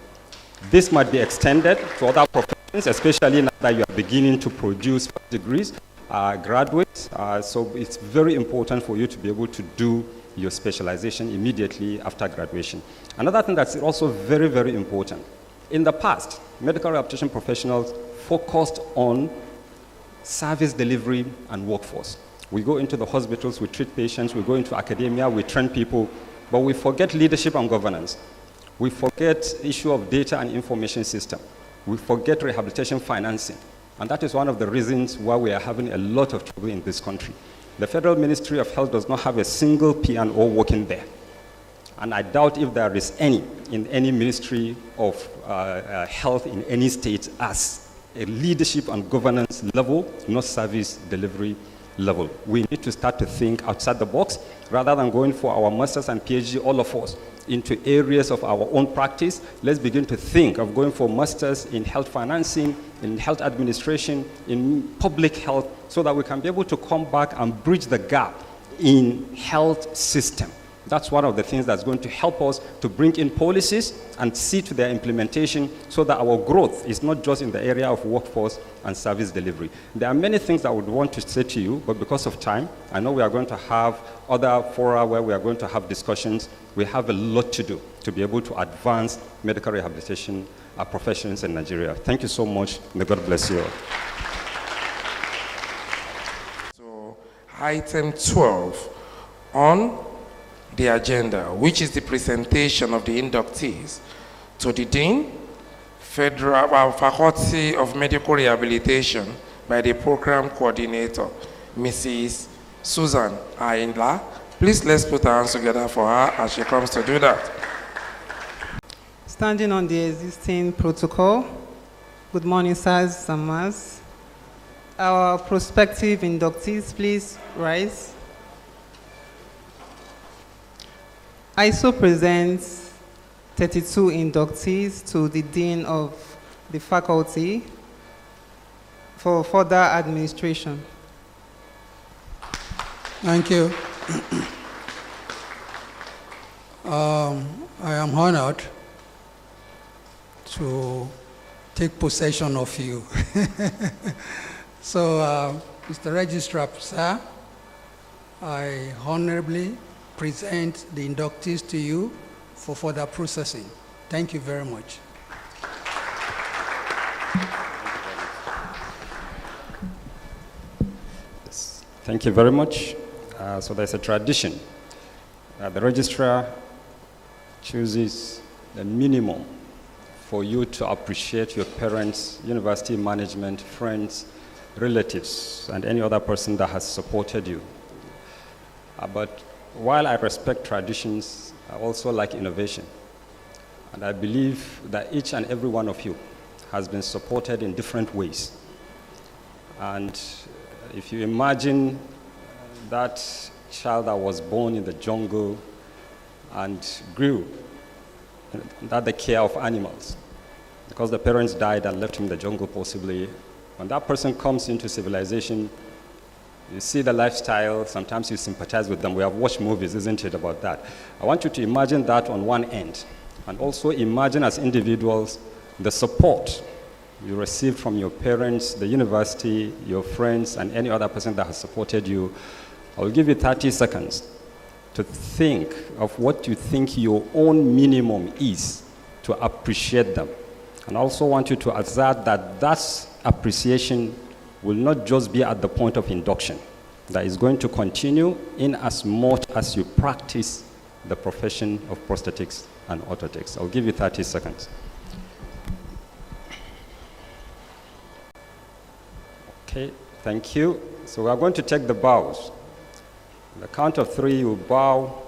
G: This might be extended to other professions, especially now that you are beginning to produce degrees, graduates. So it's very important for you to be able to do your specialization immediately after graduation. Another thing that's also very, very important. In the past, medical rehabilitation professionals focused on service delivery and workforce. We go into the hospitals, we treat patients, we go into academia, we train people, but we forget leadership and governance. We forget issue of data and information system. We forget rehabilitation financing. And that is one of the reasons why we are having a lot of trouble in this country. The Federal Ministry of Health does not have a single P&O working there. And I doubt if there is any in any Ministry of Health in any state as a leadership and governance level, not service delivery level. We need to start to think outside the box rather than going for our masters and PhD, all of us, into areas of our own practice. Let's begin to think of going for masters in health financing, in health administration, in public health, so that we can be able to come back and bridge the gap in health system. That's one of the things that's going to help us to bring in policies and see to their implementation so that our growth is not just in the area of workforce and service delivery. There are many things I would want to say to you, but because of time, I know we are going to have other fora where we are going to have discussions. We have a lot to do to be able to advance medical rehabilitation professions in Nigeria. Thank you so much. May God bless you all.
A: So, item 12 on the agenda, which is the presentation of the inductees to the Dean, Federal Faculty of Medical Rehabilitation by the Program Coordinator, Mrs. Susan Aindla. Please let's put our hands together for her as she comes to do that.
H: Standing on the existing protocol, good morning, sirs and ma'ams. Our prospective inductees, please rise. I so present 32 inductees to the Dean of the Faculty for further administration.
C: Thank you. I am honored to take possession of you. So, Mr. Registrar, sir, I honorably present the inductees to you for further processing. Thank you very much.
G: Yes. Thank you very much. So there's a tradition. The registrar chooses the minimum for you to appreciate your parents, university management, friends, relatives, and any other person that has supported you. But while I respect traditions, I also like innovation. And I believe that each and every one of you has been supported in different ways. And if you imagine that child that was born in the jungle and grew under the care of animals, because the parents died and left him in the jungle possibly, when that person comes into civilization, you see the lifestyle, sometimes you sympathize with them. We have watched movies, isn't it, about that? I want you to imagine that on one end, and also imagine as individuals the support you received from your parents, the university, your friends, and any other person that has supported you. I'll give you 30 seconds to think of what you think your own minimum is to appreciate them. And I also want you to assert that that appreciation will not just be at the point of induction, that is going to continue in as much as you practice the profession of prosthetics and orthotics. I'll give you 30 seconds. Okay, thank you. So we are going to take the bows. On the count of 3, you bow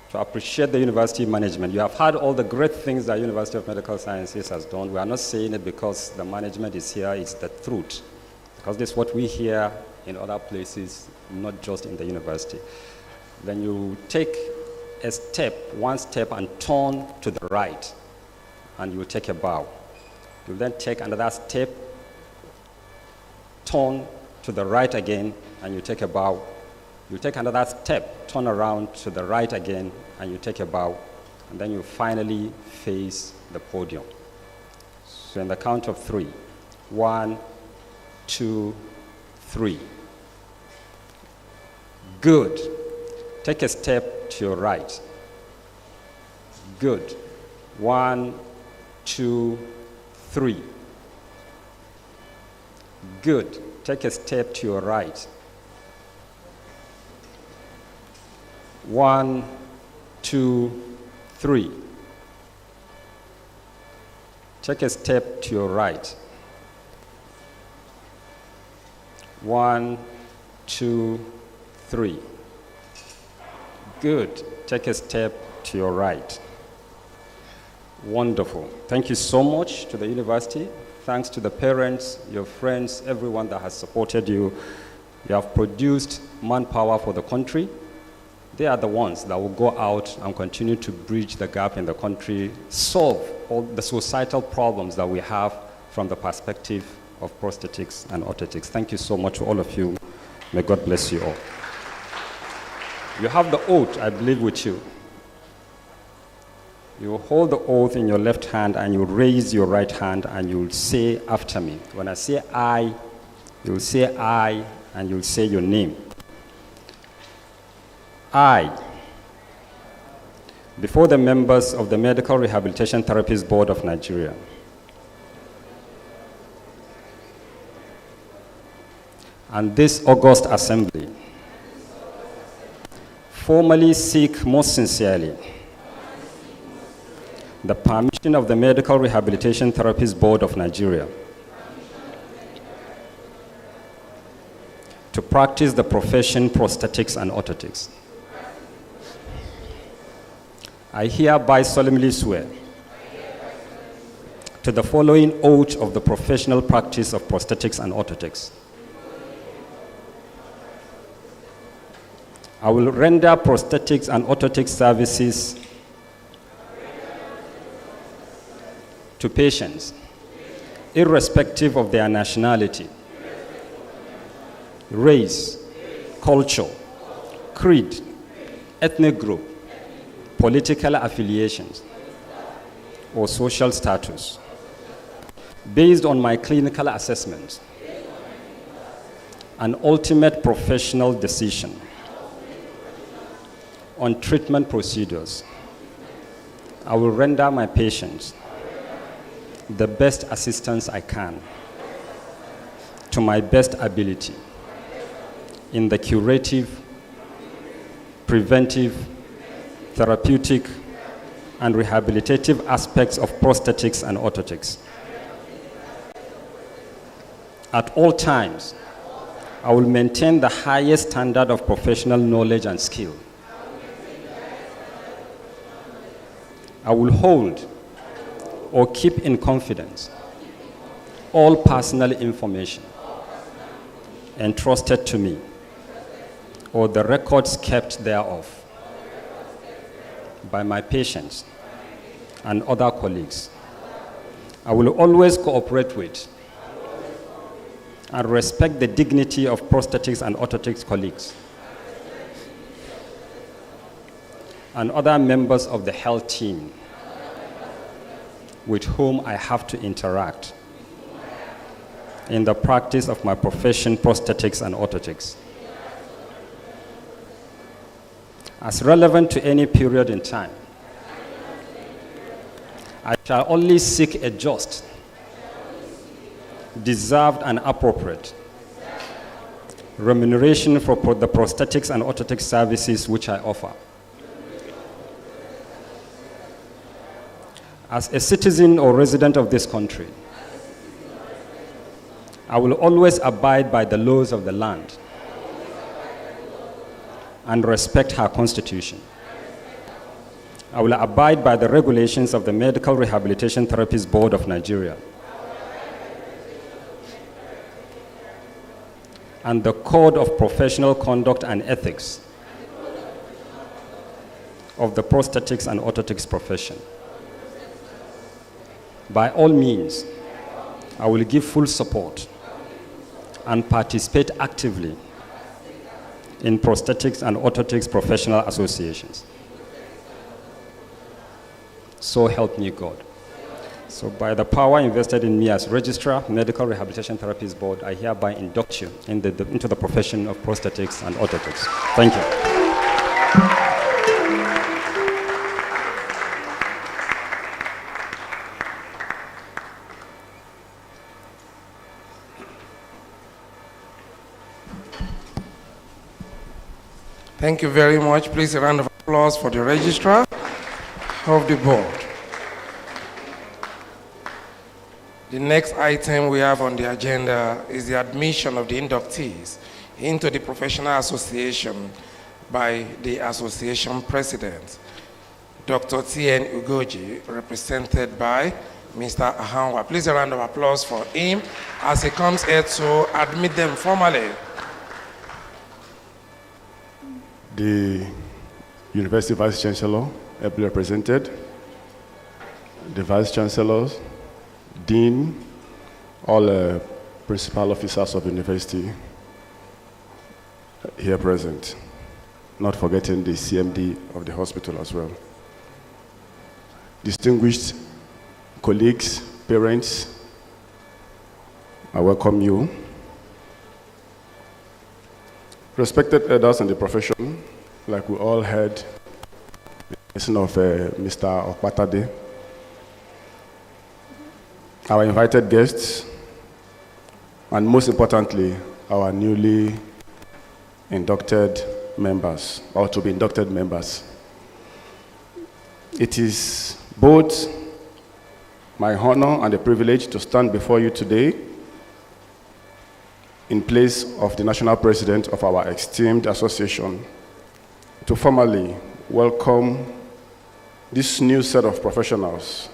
G: to appreciate the university management. You have heard all the great things that University of Medical Sciences has done. We are not saying it because the management is here, it's the truth. Because this is what we hear in other places, not just in the university. Then you take a step, one step, and turn to the right, and you take a bow. You then take another step, turn to the right again, and you take a bow. You take another step, turn around to the right again, and you take a bow, and then you finally face the podium. So in the count of 3, 1, 2, 3. Good. Take a step to your right. Good. 1, 2, 3. Good. Take a step to your right. 1, 2, 3. Take a step to your right. 1, 2, 3. Good. Take a step to your right. Wonderful. Thank you so much to the university. Thanks to the parents, your friends, everyone that has supported you. You have produced manpower for the country. They are the ones that will go out and continue to bridge the gap in the country, solve all the societal problems that we have from the perspective of prosthetics and orthotics. Thank you so much to all of you. May God bless you all. You have the oath, I believe, with you. You hold the oath in your left hand and you raise your right hand and you'll say after me. When I say I, you'll say I and you'll say your name. I, before the members of the Medical Rehabilitation Therapists Board of Nigeria, and this august assembly, formally seek most sincerely the permission of the Medical Rehabilitation Therapists Board of Nigeria to practice the profession prosthetics and orthotics. I hereby solemnly swear to the following oath of the professional practice of prosthetics and orthotics. I will render prosthetics and orthotics services to patients, irrespective of their nationality, race, culture, creed, ethnic group, political affiliations, or social status, based on my clinical assessment and ultimate professional decision on treatment procedures. I will render my patients the best assistance I can to my best ability in the curative, preventive, therapeutic, and rehabilitative aspects of prosthetics and orthotics. At all times, I will maintain the highest standard of professional knowledge and skill. I will hold or keep in confidence all personal information entrusted to me or the records kept thereof by my patients and other colleagues. I will always cooperate with and respect the dignity of prosthetics and orthotics colleagues and other members of the health team with whom I have to interact in the practice of my profession, prosthetics and orthotics. As relevant to any period in time, I shall only seek a just, deserved and appropriate remuneration for the prosthetics and orthotics services which I offer. As a citizen or resident of this country, I will always abide by the laws of the land and respect her constitution. I will abide by the regulations of the Medical Rehabilitation Therapists Board of Nigeria and the Code of Professional Conduct and Ethics of the prosthetics and orthotics profession. By all means, I will give full support and participate actively in prosthetics and orthotics professional associations. So help me God. So by the power invested in me as Registrar, Medical Rehabilitation Therapists Board, I hereby induct you into the profession of prosthetics and orthotics. Thank you.
A: Thank you very much. Please a round of applause for the registrar of the board. The next item we have on the agenda is the admission of the inductees into the professional association by the association president, Dr. T.N. Ugoji, represented by Mr. Ahanwa. Please a round of applause for him as he comes here to admit them formally.
I: The University Vice Chancellor, ably represented, the Vice Chancellors, Dean, all principal officers of the university here present, not forgetting the CMD of the hospital as well. Distinguished colleagues, parents, I welcome you. Respected elders in the profession, like we all heard the person of Mr. Okpatade, our invited guests, and most importantly, our newly inducted members, or to be inducted members. It is both my honor and a privilege to stand before you today in place of the national president of our esteemed association to formally welcome this new set of professionals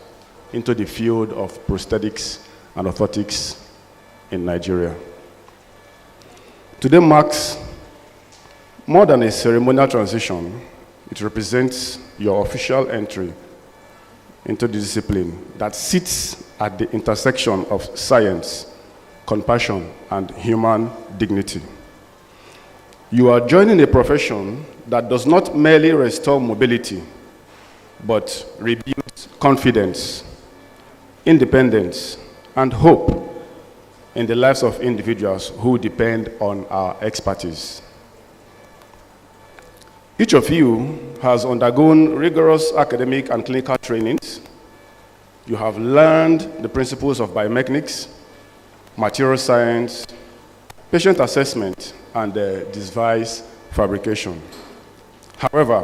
I: into the field of prosthetics and orthotics in Nigeria. Today marks more than a ceremonial transition. It represents your official entry into the discipline that sits at the intersection of science, compassion, and human dignity. You are joining a profession that does not merely restore mobility, but rebuilds confidence, independence, and hope in the lives of individuals who depend on our expertise. Each of you has undergone rigorous academic and clinical trainings. You have learned the principles of biomechanics, material science, patient assessment, and device fabrication. However,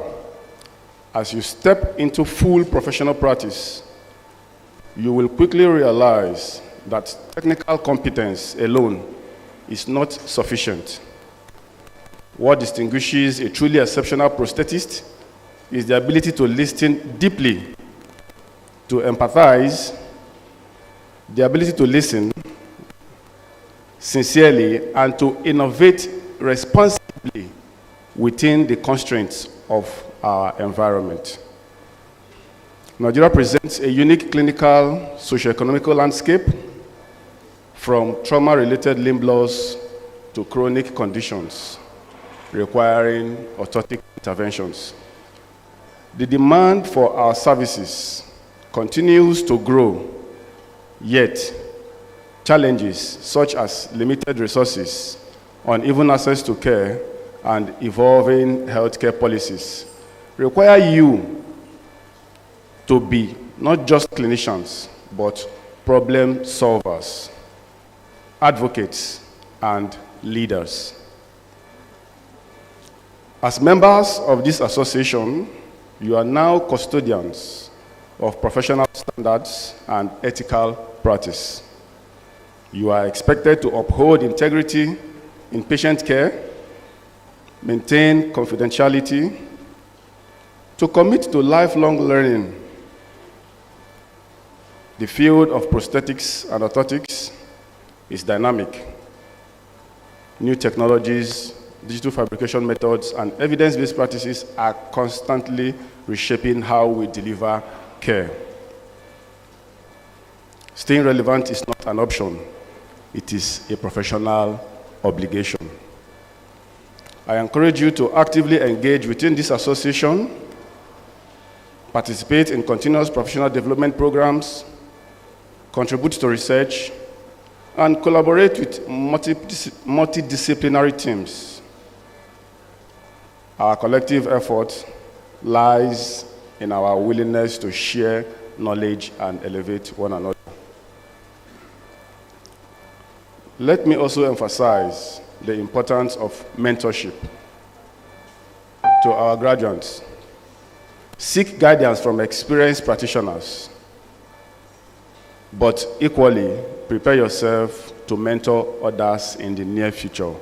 I: as you step into full professional practice, you will quickly realize that technical competence alone is not sufficient. What distinguishes a truly exceptional prosthetist is the ability to listen deeply, to empathize, the ability to listen sincerely, and to innovate responsibly within the constraints of our environment. Nigeria presents a unique clinical, socio-economical landscape, from trauma-related limb loss to chronic conditions requiring orthotic interventions. The demand for our services continues to grow, yet challenges such as limited resources, uneven access to care, and evolving healthcare policies require you to be not just clinicians, but problem solvers, advocates, and leaders. As members of this association, you are now custodians of professional standards and ethical practice. You are expected to uphold integrity in patient care, maintain confidentiality, to commit to lifelong learning. The field of prosthetics and orthotics is dynamic. New technologies, digital fabrication methods, and evidence-based practices are constantly reshaping how we deliver care. Staying relevant is not an option. It is a professional obligation. I encourage you to actively engage within this association, participate in continuous professional development programs, contribute to research, and collaborate with multidisciplinary teams. Our collective effort lies in our willingness to share knowledge and elevate one another. Let me also emphasize the importance of mentorship. To our graduates, seek guidance from experienced practitioners, but equally prepare yourself to mentor others in the near future.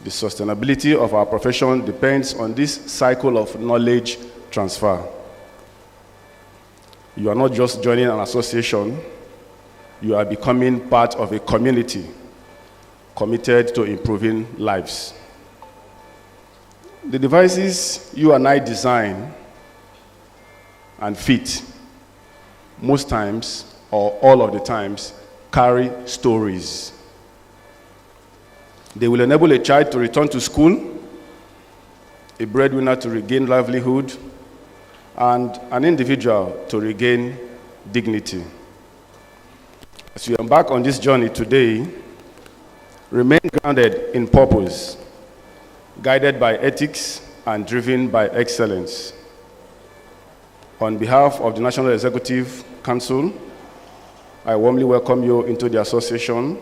I: The sustainability of our profession depends on this cycle of knowledge transfer. You are not just joining an association, you are becoming part of a community committed to improving lives. The devices you and I design and fit, most times, or all of the times, carry stories. They will enable a child to return to school, a breadwinner to regain livelihood, and an individual to regain dignity. As you embark on this journey today, remain grounded in purpose, guided by ethics and driven by excellence. On behalf of the National Executive Council, I warmly welcome you into the association.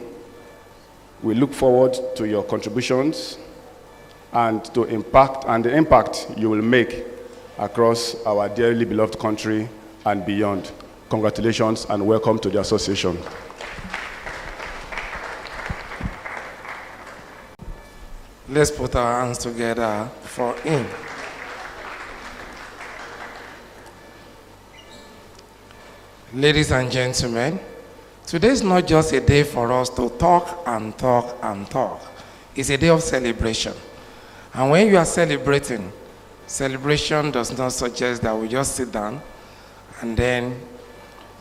I: We look forward to your contributions and to the impact you will make across our dearly beloved country and beyond. Congratulations and welcome to the association.
A: Let's put our hands together for him. Ladies and gentlemen, today is not just a day for us to talk and talk and talk. It's a day of celebration. And when you are celebrating, celebration does not suggest that we just sit down and then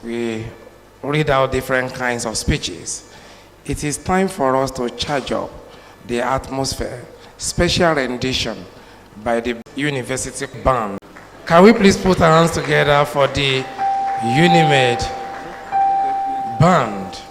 A: we read out different kinds of speeches. It is time for us to charge up the atmosphere. Special rendition by the University Band. Can we please put our hands together for the Unimed Band?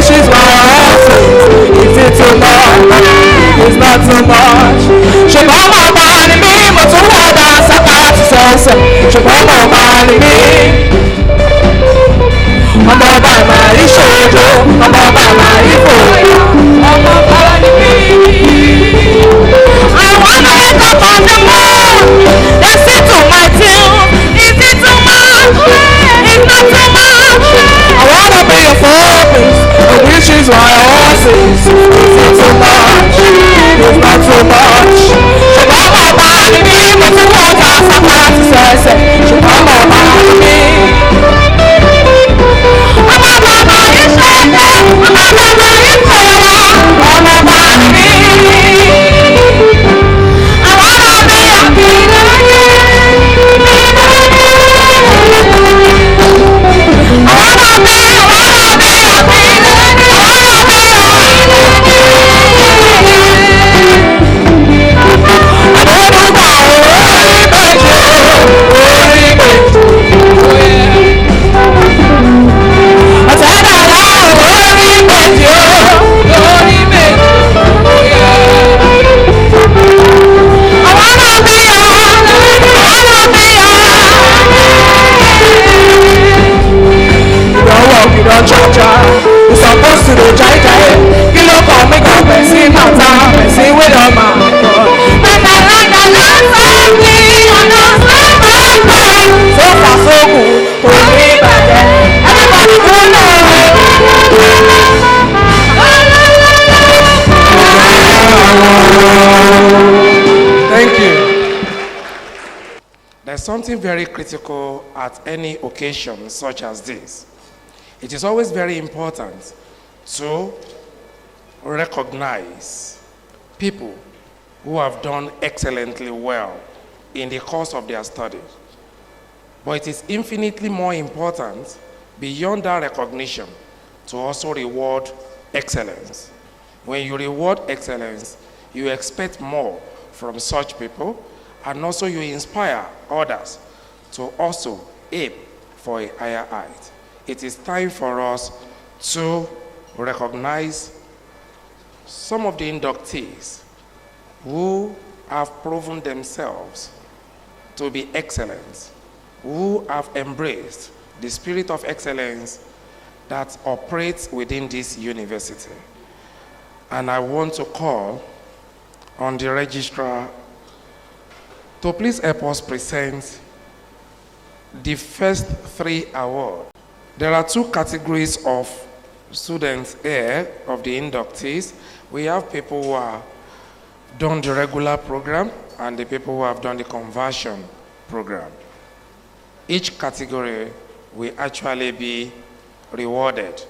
E: which is my answer. Is it too much? It's not too much. She got my money, me, but to what I said. She got my money, me. I'm about my issue, I'm about my issue. I'm about me. I wanna wake up on the moon. That's it to my tune. Is it too much? It's not too much. I wanna be a focus, which is my horses. Is it too much? It's not too much. She got my body, but the water, somebody says, she got my body, me. You're supposed to do jai jai. You know, come make up and see my time and see with all my God. And I like the last of me, and I'm so far so good. Hold me back there. Everybody go now.
A: Thank you. There's something very critical at any occasion such as this. It is always very important to recognize people who have done excellently well in the course of their studies. But it is infinitely more important, beyond that recognition, to also reward excellence. When you reward excellence, you expect more from such people, and also you inspire others to also aim for a higher height. It is time for us to recognize some of the inductees who have proven themselves to be excellent, who have embraced the spirit of excellence that operates within this university. And I want to call on the registrar to please help us present the first 3 awards. There are 2 categories of students here, of the inductees. We have people who have done the regular program and the people who have done the conversion program. Each category will actually be rewarded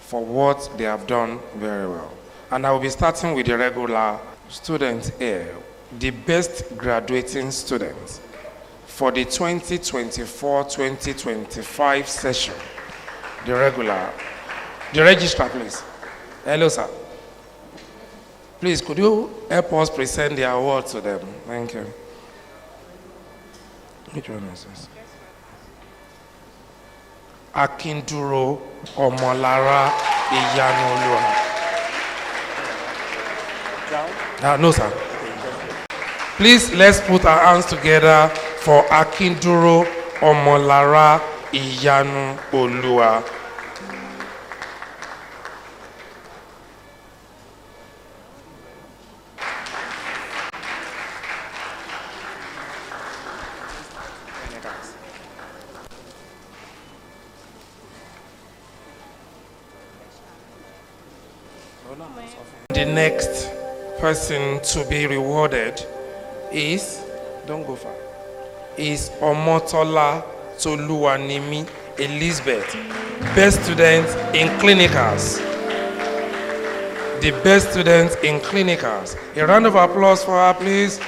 A: for what they have done very well. And I will be starting with the regular students here, the best graduating students for the 2024-2025 session. The regular. The registrar, please. Hello, sir. Please, could you help us present the award to them? Thank you. Which one is this? Akinduro Omolara Iyanolua. No, sir. Please, let's put our hands together for Akinduro Omolara Iyanu Olua. The next person to be rewarded is, don't go far, is Omotola Toluwanimi Elizabeth, best student in clinicals. The best student in clinicals. A round of applause for her, please.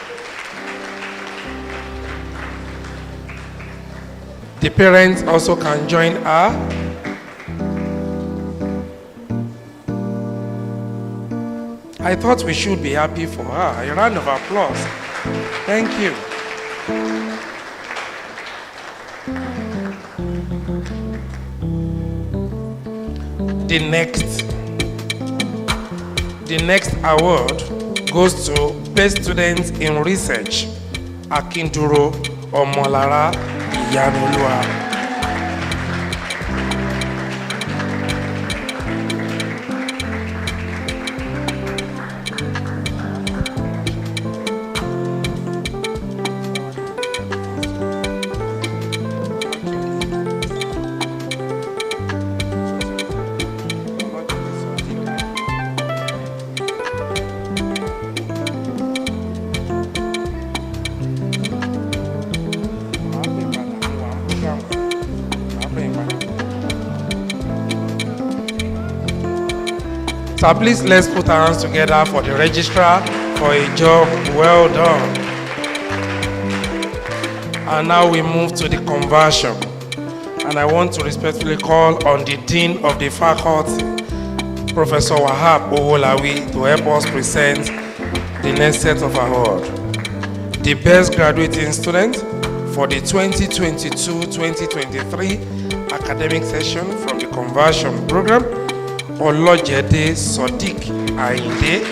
A: The parents also can join her. I thought we should be happy for her. A round of applause. Thank you. The next award goes to Best Students in Research, Akinduro Omolara Iyanolua. So please let's put our hands together for the registrar for a job well done. And now we move to the conversion. And I want to respectfully call on the Dean of the Faculty, Professor Wahab Owolawi, to help us present the next set of awards. The best graduating student for the 2022-2023 academic session from the conversion program, Olojede Sodiq Ainde.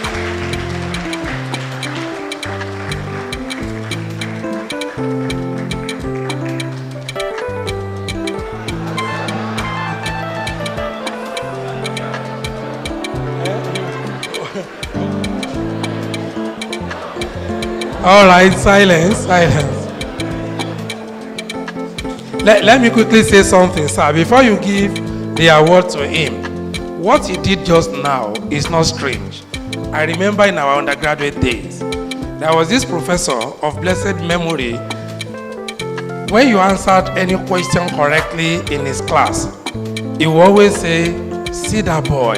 A: All right, silence. Let me quickly say something, sir. Before you give the award to him, what he did just now is not strange. I remember in our undergraduate days, there was this professor of blessed memory. When you answered any question correctly in his class, he would always say, "See that boy?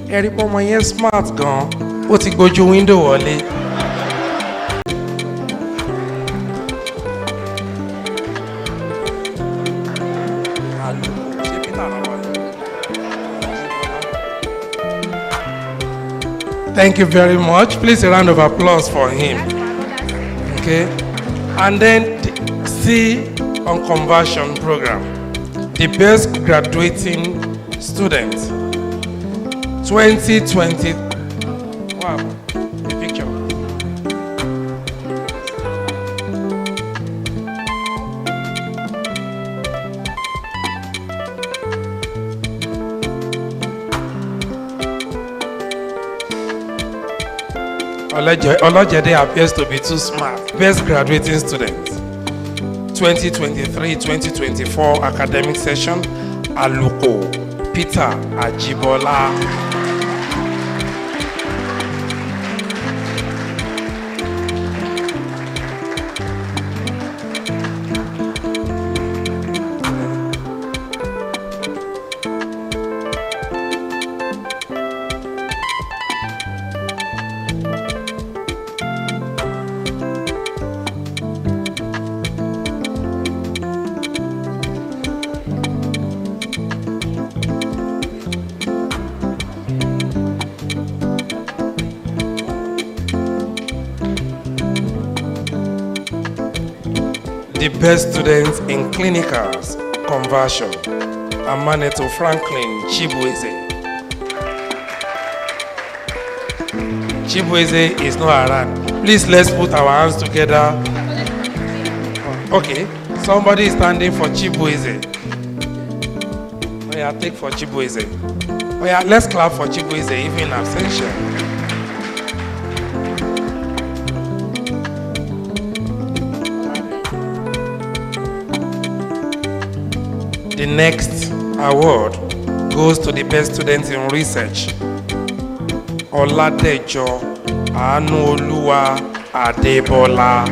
A: Everybody is smart gan. Ó ti gbójú window wọlé." Thank you very much. Please a round of applause for him. Okay. And then C on conversion program. The best graduating student 2020. Wow, the picture. Olojede appears to be too smart. Best graduating student 2023-2024 academic session, Aluko Peter Ajibola. The best students in clinicals conversion, Amaneto Franklin Chibueze. Chibueze is not around. Please let's put our hands together. Okay, somebody is standing for Chibueze. Oh yeah, take for Chibueze. Oh yeah, let's clap for Chibueze even in absentia. The next award goes to the best students in research, Oladejo Anuoluwa Adebola.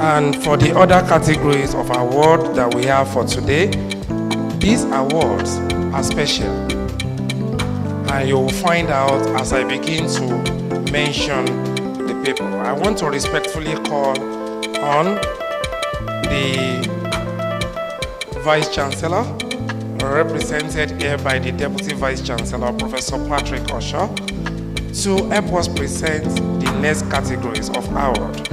A: And for the other categories of award that we have for today, these awards are special. And you will find out as I begin to mention the people. I want to respectfully call on the Vice Chancellor, represented here by the Deputy Vice Chancellor, Professor Patrick Osher, to help us present the next categories of award.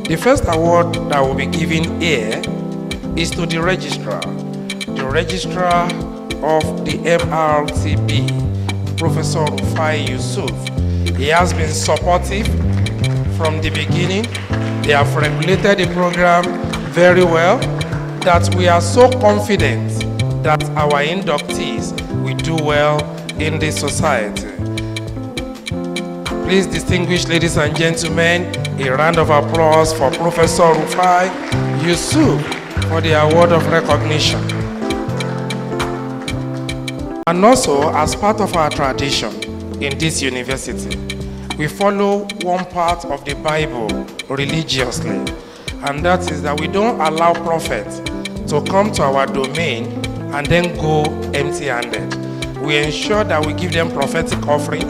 A: The first award that will be given here is to the registrar of the MRTB, Professor Rufai Yusuf. He has been supportive from the beginning. They have regulated the program very well, that we are so confident that our inductees will do well in this society. Please, distinguished ladies and gentlemen, a round of applause for Professor Rufai Yusuf for the award of recognition. And also, as part of our tradition in this university, we follow one part of the Bible religiously, and that is that we don't allow prophets to come to our domain and then go empty-handed. We ensure that we give them prophetic offering,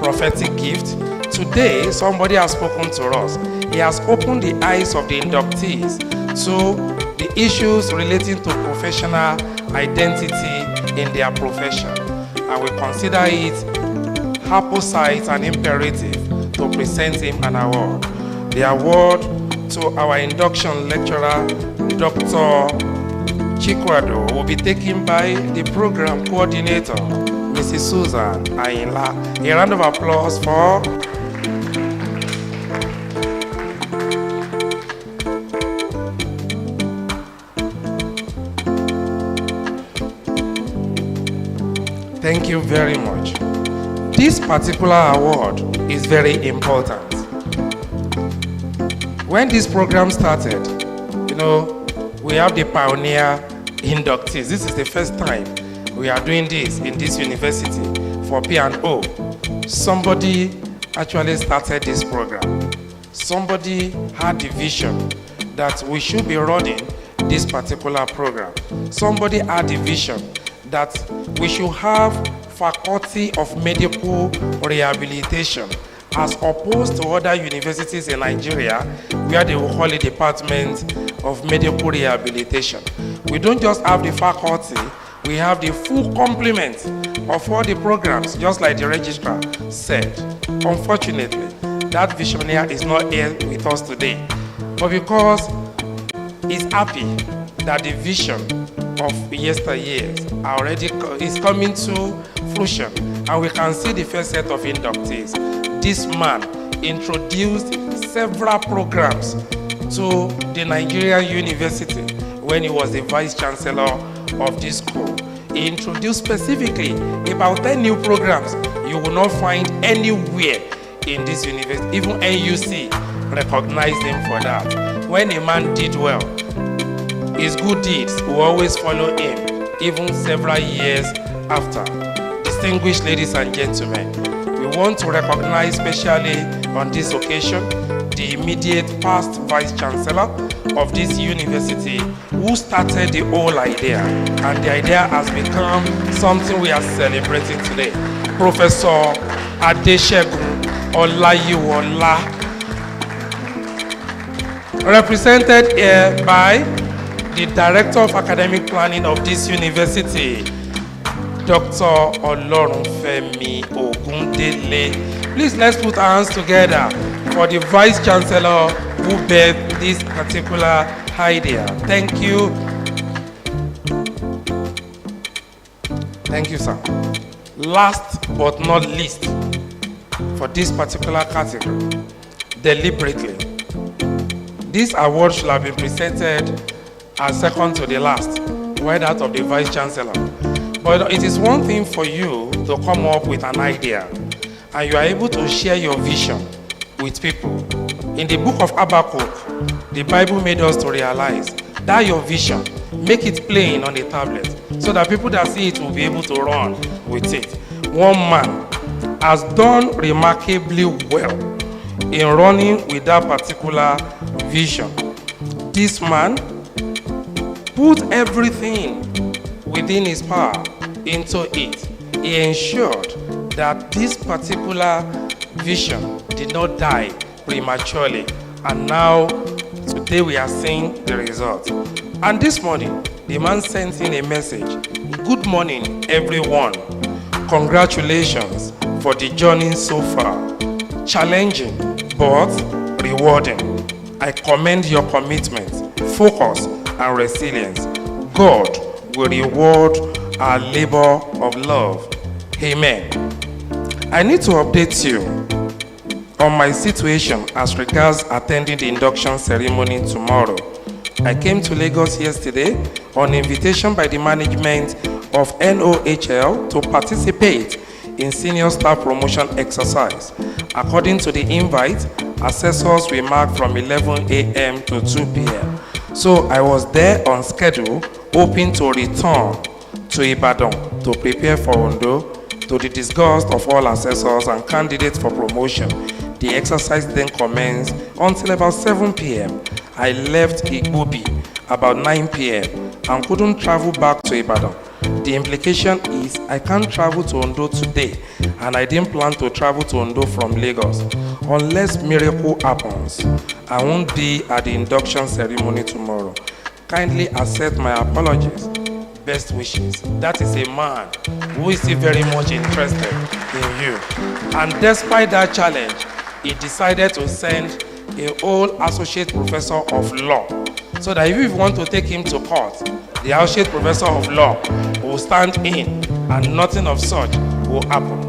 A: prophetic gift. Today, somebody has spoken to us. He has opened the eyes of the inductees to the issues relating to professional identity in their profession. And we consider it apposite and imperative to present him an award. The award to our induction lecturer, Dr. Chikwado, will be taken by the program coordinator, Mrs. Susan Ayinla. A round of applause for Thank you very much. This particular award is very important. When this program started, we have the pioneer inductees. This is the first time we are doing this in this university for P&O. Somebody actually started this program. Somebody had the vision that we should be running this particular program. Somebody had the vision that we should have faculty of medical rehabilitation as opposed to other universities in Nigeria where they will call it Department of Medical Rehabilitation. We don't just have the faculty, we have the full complement of all the programs, just like the registrar said. Unfortunately, that visionary is not here with us today, but because he's happy that the vision of yesteryears is coming to fruition, and we can see the first set of inductees. This man introduced several programs to the Nigerian University when he was the Vice Chancellor of this school. He introduced specifically about 10 new programs you will not find anywhere in this university. Even NUC recognized him for that. When a man did well, his good deeds will always follow him, even several years after. Distinguished ladies and gentlemen, we want to recognize specially on this occasion the immediate past Vice Chancellor of this university who started the whole idea, and the idea has become something we are celebrating today. Professor Adeshegun Olayiwola, represented here by the Director of Academic Planning of this university, Dr. Olorunfemi Ogundele. Please, let's put our hands together for the Vice Chancellor who birthed this particular idea. Thank you. Thank you, sir. Last but not least, for this particular category, deliberately, this award should have been presented as second to the last, right out of the Vice Chancellor. But it is one thing for you to come up with an idea, and you are able to share your vision with people. In the book of Habakkuk, the Bible made us to realize that your vision, make it plain on a tablet, so that people that see it will be able to run with it. One man has done remarkably well in running with that particular vision. this man put everything within his power into it. He ensured that this particular vision did not die prematurely. And now, today we are seeing the result. And this morning, the man sent in a message. Good morning, everyone. Congratulations for the journey so far. Challenging, but rewarding. I commend your commitment, focus, and resilience. God will reward our labor of love. Amen. I need to update you on my situation as regards attending the induction ceremony tomorrow. I came to Lagos yesterday on invitation by the management of NOHL to participate in senior staff promotion exercise. According to the invite, assessors will mark from 11 a.m. to 2 p.m. So I was there on schedule, hoping to return to Ibadan to prepare for Ondo, to the disgust of all assessors and candidates for promotion. The exercise then commenced until about 7 p.m. I left Igbobi about 9 p.m. and couldn't travel back to Ibadan. The implication is I can't travel to Ondo today, and I didn't plan to travel to Ondo from Lagos. Unless miracle happens, I won't be at the induction ceremony tomorrow. Kindly accept my apologies. Best wishes. That is a man who is still very much interested in you. And despite that challenge, he decided to send a whole associate professor of law, so that if you want to take him to court, the associate professor of law will stand in and nothing of such will happen.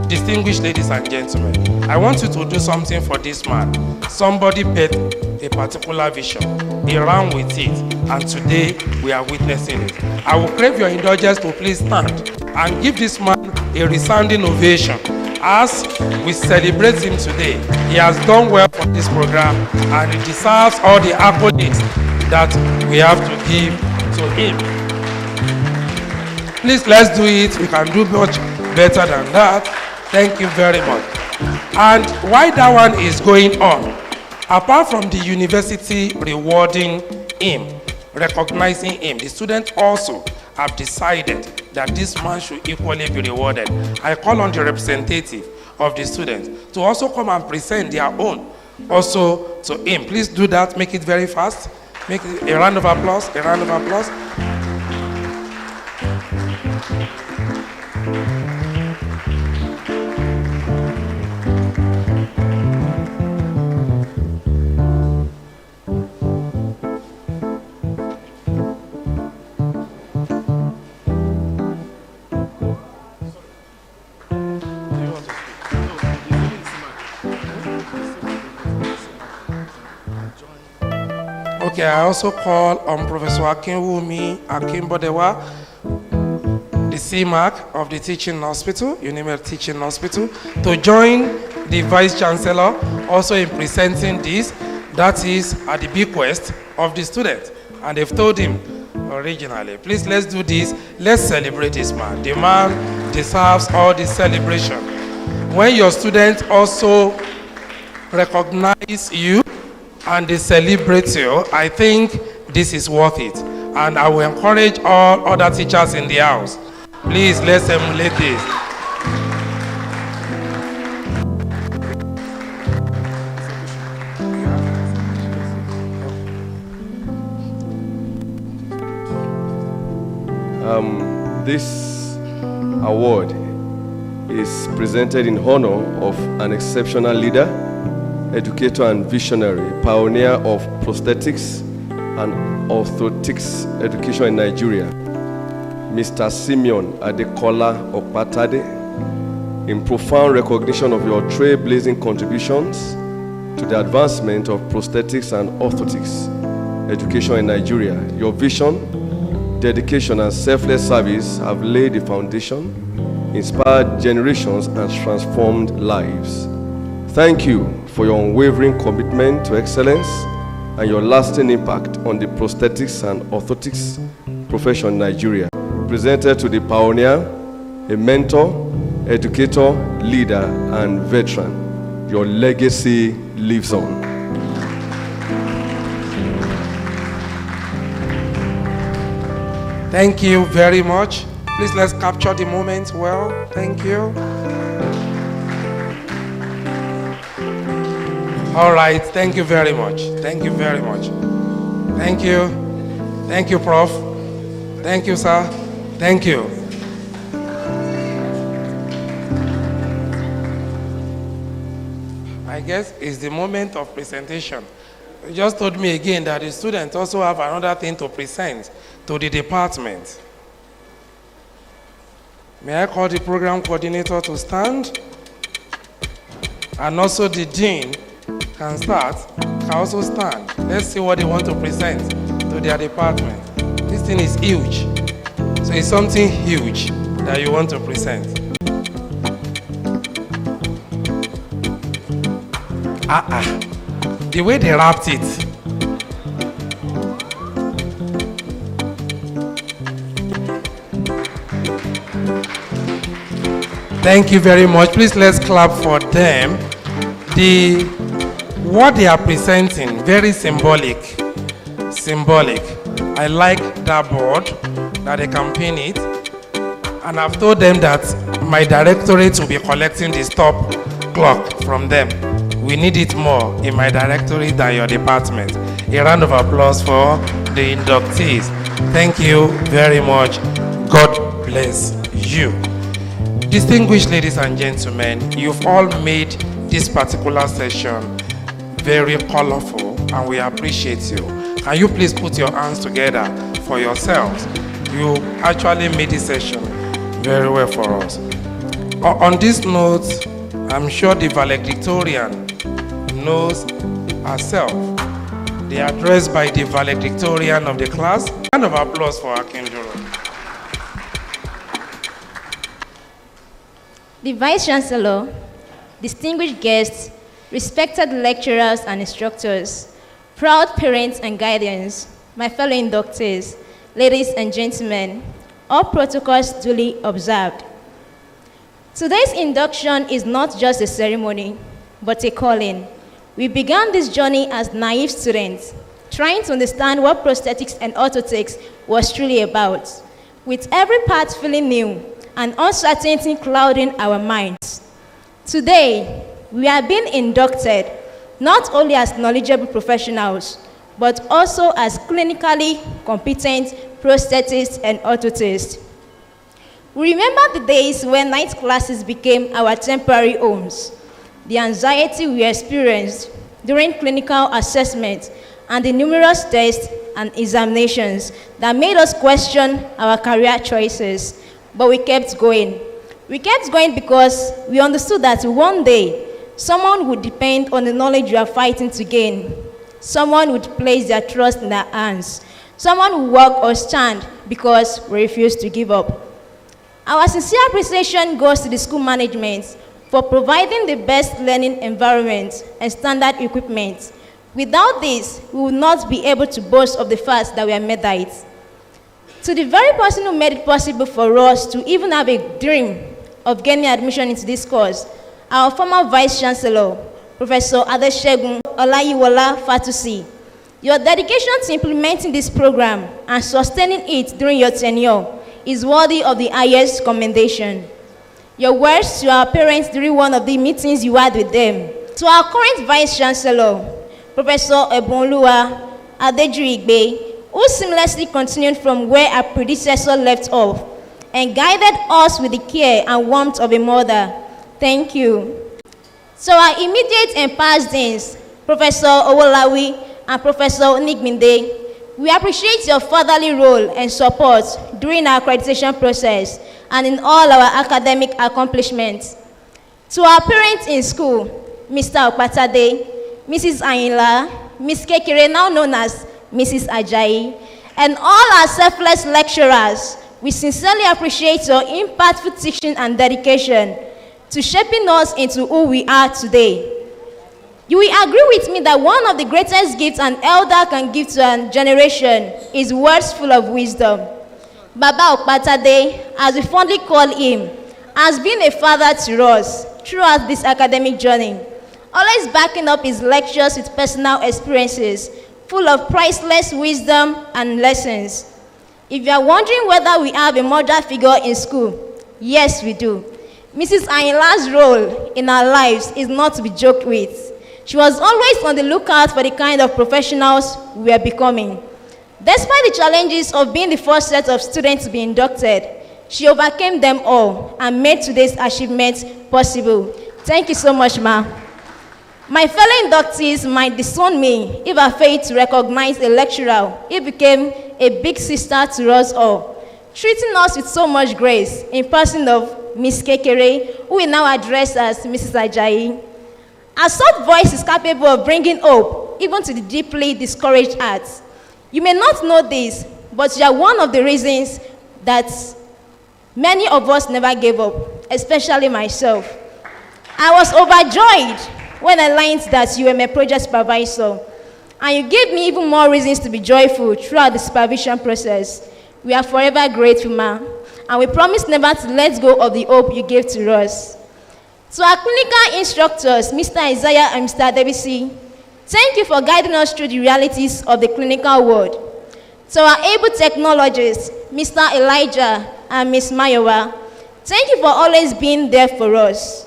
A: Distinguished ladies and gentlemen, I want you to do something for this man. Somebody bet a particular vision, he ran with it, and today we are witnessing it. I will crave your indulgence to please stand and give this man a resounding ovation as we celebrate him today. He has done well for this program and he deserves all the accolades that we have to give to him. Please, let's do it. We can do much better than that. Thank you very much. And while that one is going on, apart from the university rewarding him, recognizing him, the students also have decided that this man should equally be rewarded. I call on the representative of the students to also come and present their own also to him. Please do that. Make it very fast. Make it a round of applause. A round of applause. Okay, I also call on Professor Akinwumi Akinbodewa, the CMAC of the Teaching Hospital, Unimed Teaching Hospital, to join the Vice Chancellor also in presenting this. That is at the bequest of the student. And they've told him originally, please, let's do this. Let's celebrate this man. The man deserves all the celebration. When your students also recognize you and they celebrate you, I think this is worth it. And I will encourage all other teachers in the house, please, let's emulate this.
J: This award is presented in honor of an exceptional leader, educator and visionary, pioneer of prosthetics and orthotics education in Nigeria, Mr. Simeon Adekola Okpatade, in profound recognition of your trailblazing contributions to the advancement of prosthetics and orthotics education in Nigeria. Your vision, dedication, and selfless service have laid the foundation, inspired generations, and transformed lives. Thank you for your unwavering commitment to excellence and your lasting impact on the prosthetics and orthotics profession in Nigeria. Presented to the pioneer, a mentor, educator, leader, and veteran. Your legacy lives on.
A: Thank you very much. Please let's capture the moment well. Thank you. All right, thank you very much. Thank you very much. Thank you. Thank you, Prof. Thank you, sir. Thank you. I guess it's the moment of presentation. You just told me again that the students also have another thing to present to the department. May I call the program coordinator to stand? And also the dean can also stand. Let's see what they want to present to their department. This thing is huge. So it's something huge that you want to present. The way they wrapped it. Thank you very much. Please let's clap for them. What they are presenting, very symbolic. Symbolic. I like that board, that they can pin it. And I've told them that my directorate will be collecting the stop clock from them. We need it more in my directorate than your department. A round of applause for the inductees. Thank you very much. God bless you. Distinguished ladies and gentlemen, you've all made this particular session very colorful, and we appreciate you. Can you please put your hands together for yourselves? You actually made this session very well for us. On this note, I'm sure the valedictorian knows herself. The address by the valedictorian of the class. Round of applause for Akinduro.
K: The Vice Chancellor, distinguished guests, respected lecturers and instructors, proud parents and guardians, my fellow inductees, ladies and gentlemen, all protocols duly observed. Today's induction is not just a ceremony, but a calling. We began this journey as naive students, trying to understand what prosthetics and orthotics was truly about, with every part feeling new and uncertainty clouding our minds. Today, we are being inducted not only as knowledgeable professionals, but also as clinically competent prosthetists and orthotists. We remember the days when night classes became our temporary homes, the anxiety we experienced during clinical assessment, and the numerous tests and examinations that made us question our career choices. But we kept going. We kept going because we understood that one day, someone would depend on the knowledge we are fighting to gain. Someone would place their trust in our hands. Someone would walk or stand because we refuse to give up. Our sincere appreciation goes to the school management for providing the best learning environment and standard equipment. Without this, we would not be able to boast of the fact that we are Medites. To the very person who made it possible for us to even have a dream of gaining admission into this course, our former Vice Chancellor, Professor Adeshegun Olayiwola Fatusi. Your dedication to implementing this program and sustaining it during your tenure is worthy of the highest commendation. Your words to our parents during one of the meetings you had with them. To our current Vice Chancellor, Professor Ebonluwa Adejuigbe, who seamlessly continued from where our predecessor left off and guided us with the care and warmth of a mother. Thank you. So our immediate and past deans, Professor Owolawi and Professor Nigbinde, we appreciate your fatherly role and support during our accreditation process and in all our academic accomplishments. To our parents in school, Mr. Okpatade, Mrs. Ayinla, Ms. Kekere, now known as Mrs. Ajayi, and all our selfless lecturers, we sincerely appreciate your impactful teaching and dedication to shaping us into who we are today. You will agree with me that one of the greatest gifts an elder can give to a generation is words full of wisdom. Baba Okpatade, as we fondly call him, has been a father to us throughout this academic journey, always backing up his lectures with personal experiences full of priceless wisdom and lessons. If you are wondering whether we have a mother figure in school, yes, we do. Mrs. Ayinla's role in our lives is not to be joked with. She was always on the lookout for the kind of professionals we are becoming. Despite the challenges of being the first set of students to be inducted, she overcame them all and made today's achievement possible. Thank you so much, ma. My fellow inductees might disown me if I failed to recognize a lecturer who became a big sister to us all, treating us with so much grace in person of Miss Kekere, who we now address as Mrs. Ajayi. A soft voice is capable of bringing hope even to the deeply discouraged hearts. You may not know this, but you are one of the reasons that many of us never gave up, especially myself. I was overjoyed when I learned that you were my project supervisor, and you gave me even more reasons to be joyful throughout the supervision process. We are forever grateful, ma, and we promise never to let go of the hope you gave to us. To our clinical instructors, Mr. Isaiah and Mr. Debisi, thank you for guiding us through the realities of the clinical world. To our able technologists, Mr. Elijah and Ms. Mayowa, thank you for always being there for us.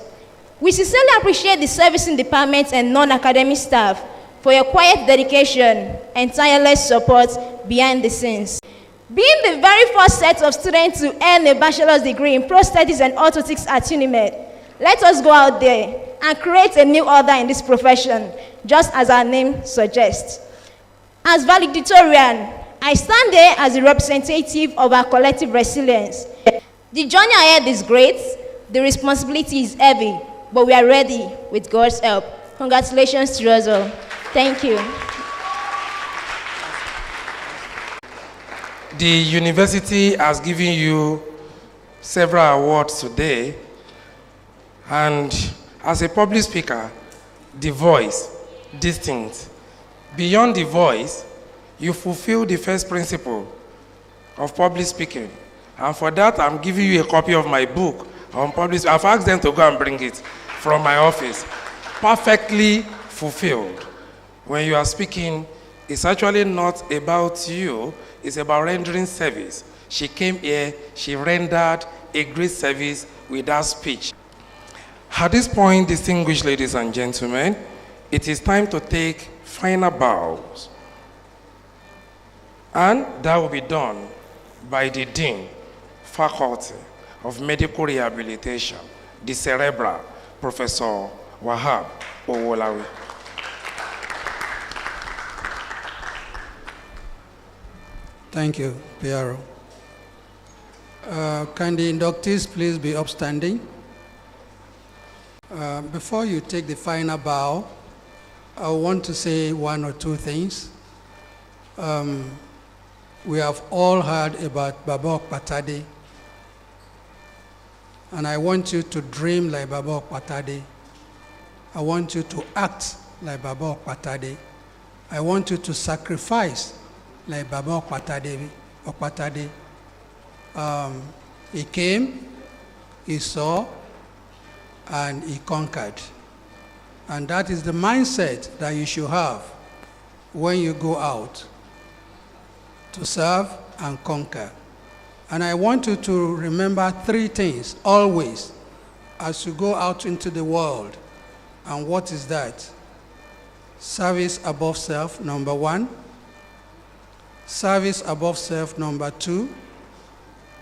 K: We sincerely appreciate the servicing department and non-academic staff for your quiet dedication and tireless support behind the scenes. Being the very first set of students to earn a bachelor's degree in prosthetics and orthotics at UNIMED, let us go out there and create a new order in this profession, just as our name suggests. As valedictorian, I stand there as a representative of our collective resilience. The journey ahead is great, the responsibility is heavy, but we are ready with God's help. Congratulations to us all. Thank you.
A: The university has given you several awards today, and as a public speaker, the voice, distinct. Beyond the voice, you fulfill the first principle of public speaking. And for that, I'm giving you a copy of my book on public speaking. I've asked them to go and bring it from my office. Perfectly fulfilled. When you are speaking, it's actually not about you, it's about rendering service. She came here, she rendered a great service with that speech. At this point, distinguished ladies and gentlemen, it is time to take final bows. And that will be done by the Dean, Faculty of Medical Rehabilitation, the Cerebral, Professor Wahab Owolawi.
C: Thank you, Piero. Can the inductees please be upstanding? Before you take the final bow, I want to say one or two things. We have all heard about Baba Okpatade, and I want you to dream like Baba Okpatade. I want you to act like Baba Okpatade. I want you to sacrifice like Baba Okpatade. He came, he saw, and he conquered. And that is the mindset that you should have when you go out to serve and conquer. And I want you to remember three things always as you go out into the world. And what is that? Service above self, number one. Service above self, number two.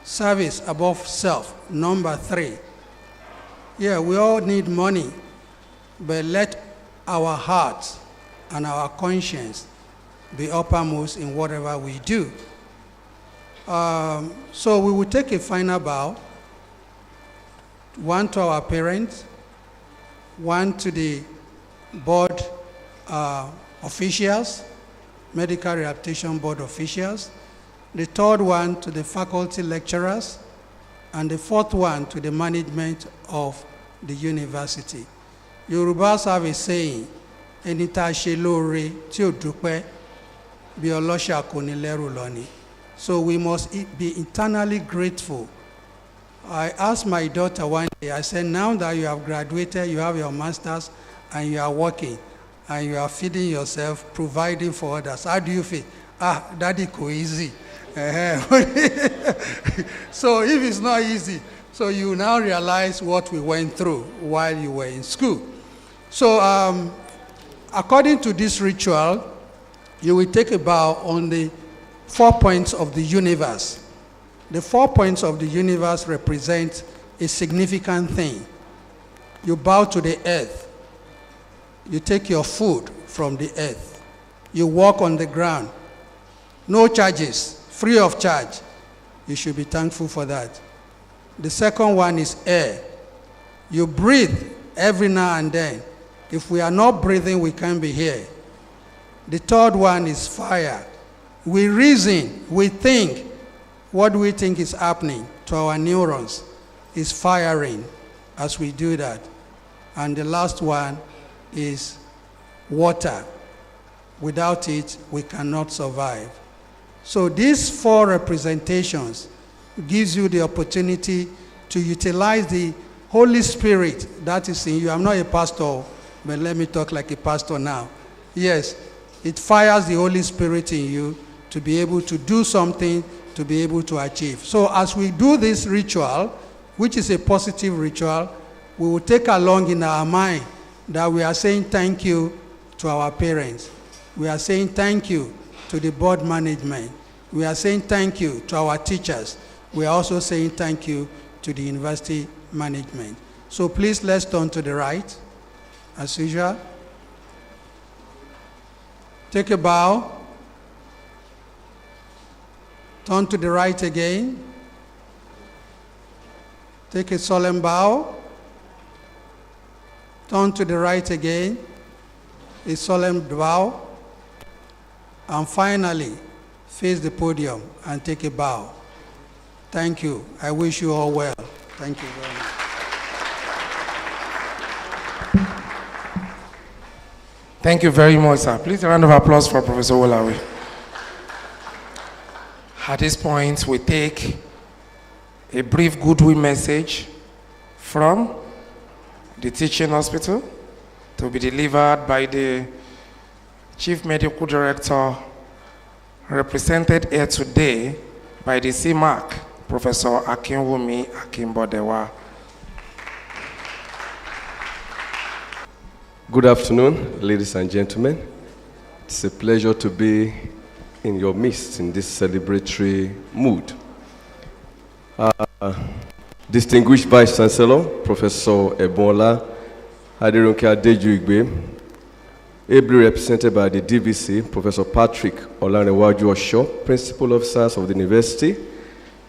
C: Service above self, number three. Yeah, we all need money, but let our hearts and our conscience be uppermost in whatever we do. So we will take a final bow. One to our parents, one to the board officials, Medical Rehabilitation Board officials, the third one to the faculty lecturers, and the fourth one to the management of the university. Yorubas have a saying, "Ẹni tá a ṣe lóore tí ò dúpẹ́, bí ọlọ́ṣà kò ní lẹ́rù lọ ni." So we must be eternally grateful. I asked my daughter one day, I said, now that you have graduated, you have your master's, and you are working, and you are feeding yourself, providing for others, how do you feel? Daddy, go easy. So if it's not easy, so you now realize what we went through while you were in school. So according to this ritual, you will take a bow on the 4 points of the universe. The 4 points of the universe represent a significant thing. You bow to the earth. You take your food from the earth. You walk on the ground. No charges, free of charge. You should be thankful for that. The second one is air. You breathe every now and then. If we are not breathing, we can't be here. The third one is fire. We reason, we think. What do we think is happening to our neurons is firing as we do that. And the last one is water. Without it, we cannot survive. So these 4 representations gives you the opportunity to utilize the Holy Spirit that is in you. I'm not a pastor, but let me talk like a pastor now. Yes, it fires the Holy Spirit in you to be able to do something, to be able to achieve. So as we do this ritual, which is a positive ritual, we will take along in our mind that we are saying thank you to our parents. We are saying thank you to the board management. We are saying thank you to our teachers. We are also saying thank you to the university management. So please, let's turn to the right, as usual. Take a bow. Turn to the right again. Take a solemn bow. Turn to the right again. A solemn bow. And finally, face the podium and take a bow. Thank you. I wish you all well. Thank you very much.
A: Thank you very much, sir. Please a round of applause for Professor Wolawe. At this point, we take a brief goodwill message from the teaching hospital to be delivered by the Chief Medical Director, represented here today by the CMAC, Professor Akinwumi Akinbodewa.
J: Good afternoon, ladies and gentlemen. It's a pleasure to be in your midst in this celebratory mood. Distinguished Vice Chancellor, Professor Ebola Aderonke Adejuigbe, ably represented by the DVC, Professor Patrick Olanrewaju Osho, Principal Officers of the University,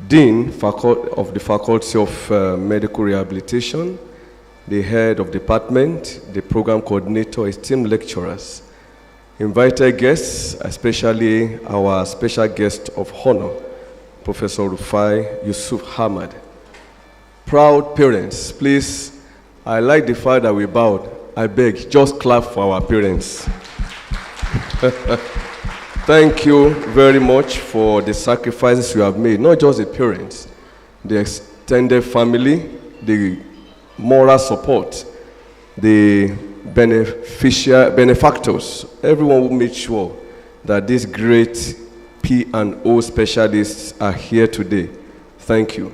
J: Dean of the Faculty of Medical Rehabilitation, the Head of Department, the Program Coordinator, esteemed lecturers, invited guests, especially our special guest of honor, Professor Rufai Yusuf Hamad. Proud parents, please, I like the fact that we bowed. I beg, just clap for our parents. Thank you very much for the sacrifices you have made, not just the parents, the extended family, the moral support, the benefactors, everyone will make sure that these great P&O specialists are here today. Thank you.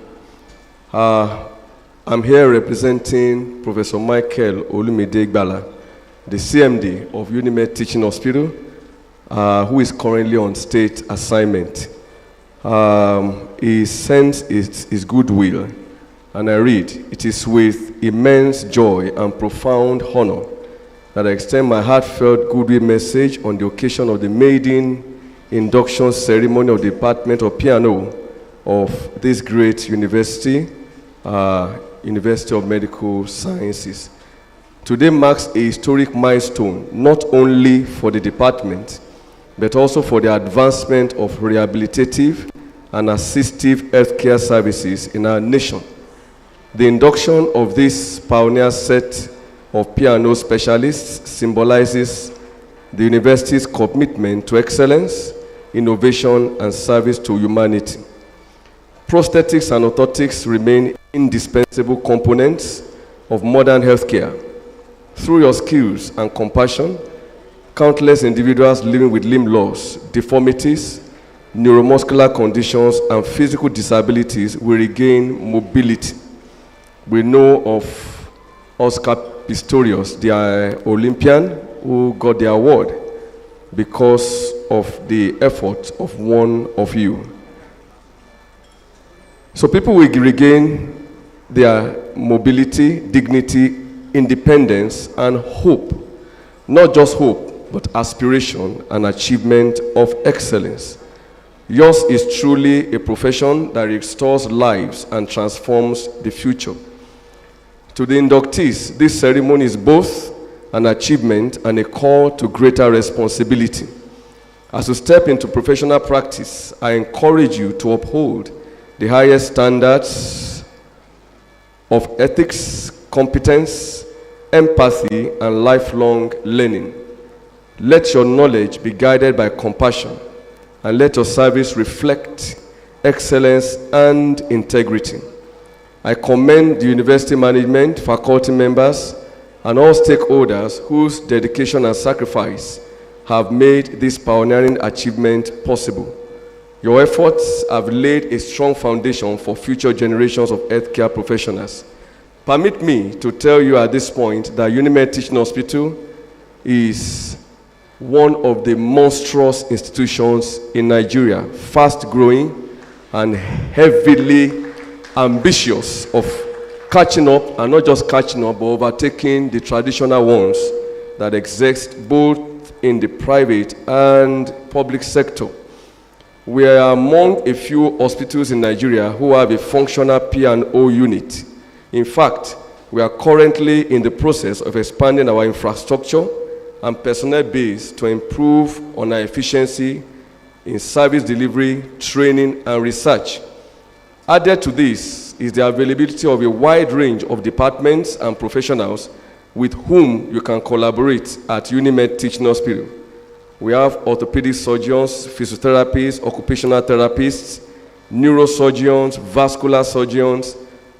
J: I'm here representing Professor Michael Olumide Igbala, the CMD of Unimed Teaching Hospital, who is currently on state assignment. He sends his goodwill, and I read, "It is with immense joy and profound honor that I extend my heartfelt goodwill message on the occasion of the maiden induction ceremony of the Department of P&O of this great university, University of Medical Sciences. Today marks a historic milestone, not only for the department, but also for the advancement of rehabilitative and assistive healthcare services in our nation. The induction of this pioneer set of P&O specialists symbolizes the university's commitment to excellence, innovation, and service to humanity. Prosthetics and orthotics remain indispensable components of modern healthcare. Through your skills and compassion, countless individuals living with limb loss, deformities, neuromuscular conditions, and physical disabilities will regain mobility. We know of Oscar Pistorius, the Olympian who got the award because of the effort of one of you. So people will regain their mobility, dignity, independence, and hope. Not just hope, but aspiration and achievement of excellence. Yours is truly a profession that restores lives and transforms the future. To the inductees, this ceremony is both an achievement and a call to greater responsibility. As you step into professional practice, I encourage you to uphold the highest standards of ethics, competence, empathy, and lifelong learning. Let your knowledge be guided by compassion, and let your service reflect excellence and integrity. I commend the university management, faculty members, and all stakeholders whose dedication and sacrifice have made this pioneering achievement possible. Your efforts have laid a strong foundation for future generations of healthcare professionals. Permit me to tell you at this point that Unimed Teaching Hospital is one of the monstrous institutions in Nigeria, fast-growing and heavily ambitious of catching up, and not just catching up, but overtaking the traditional ones that exist both in the private and public sector. We are among a few hospitals in Nigeria who have a functional P&O unit. In fact, we are currently in the process of expanding our infrastructure and personnel base to improve on our efficiency in service delivery, training, and research. Added to this is the availability of a wide range of departments and professionals with whom you can collaborate at Unimed Teaching Hospital. We have orthopedic surgeons, physiotherapists, occupational therapists, neurosurgeons, vascular surgeons,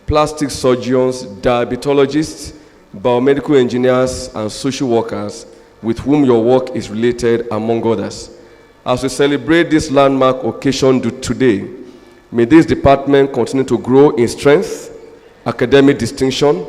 J: plastic surgeons, diabetologists, biomedical engineers, and social workers with whom your work is related, among others. As we celebrate this landmark occasion today, may this department continue to grow in strength, academic distinction,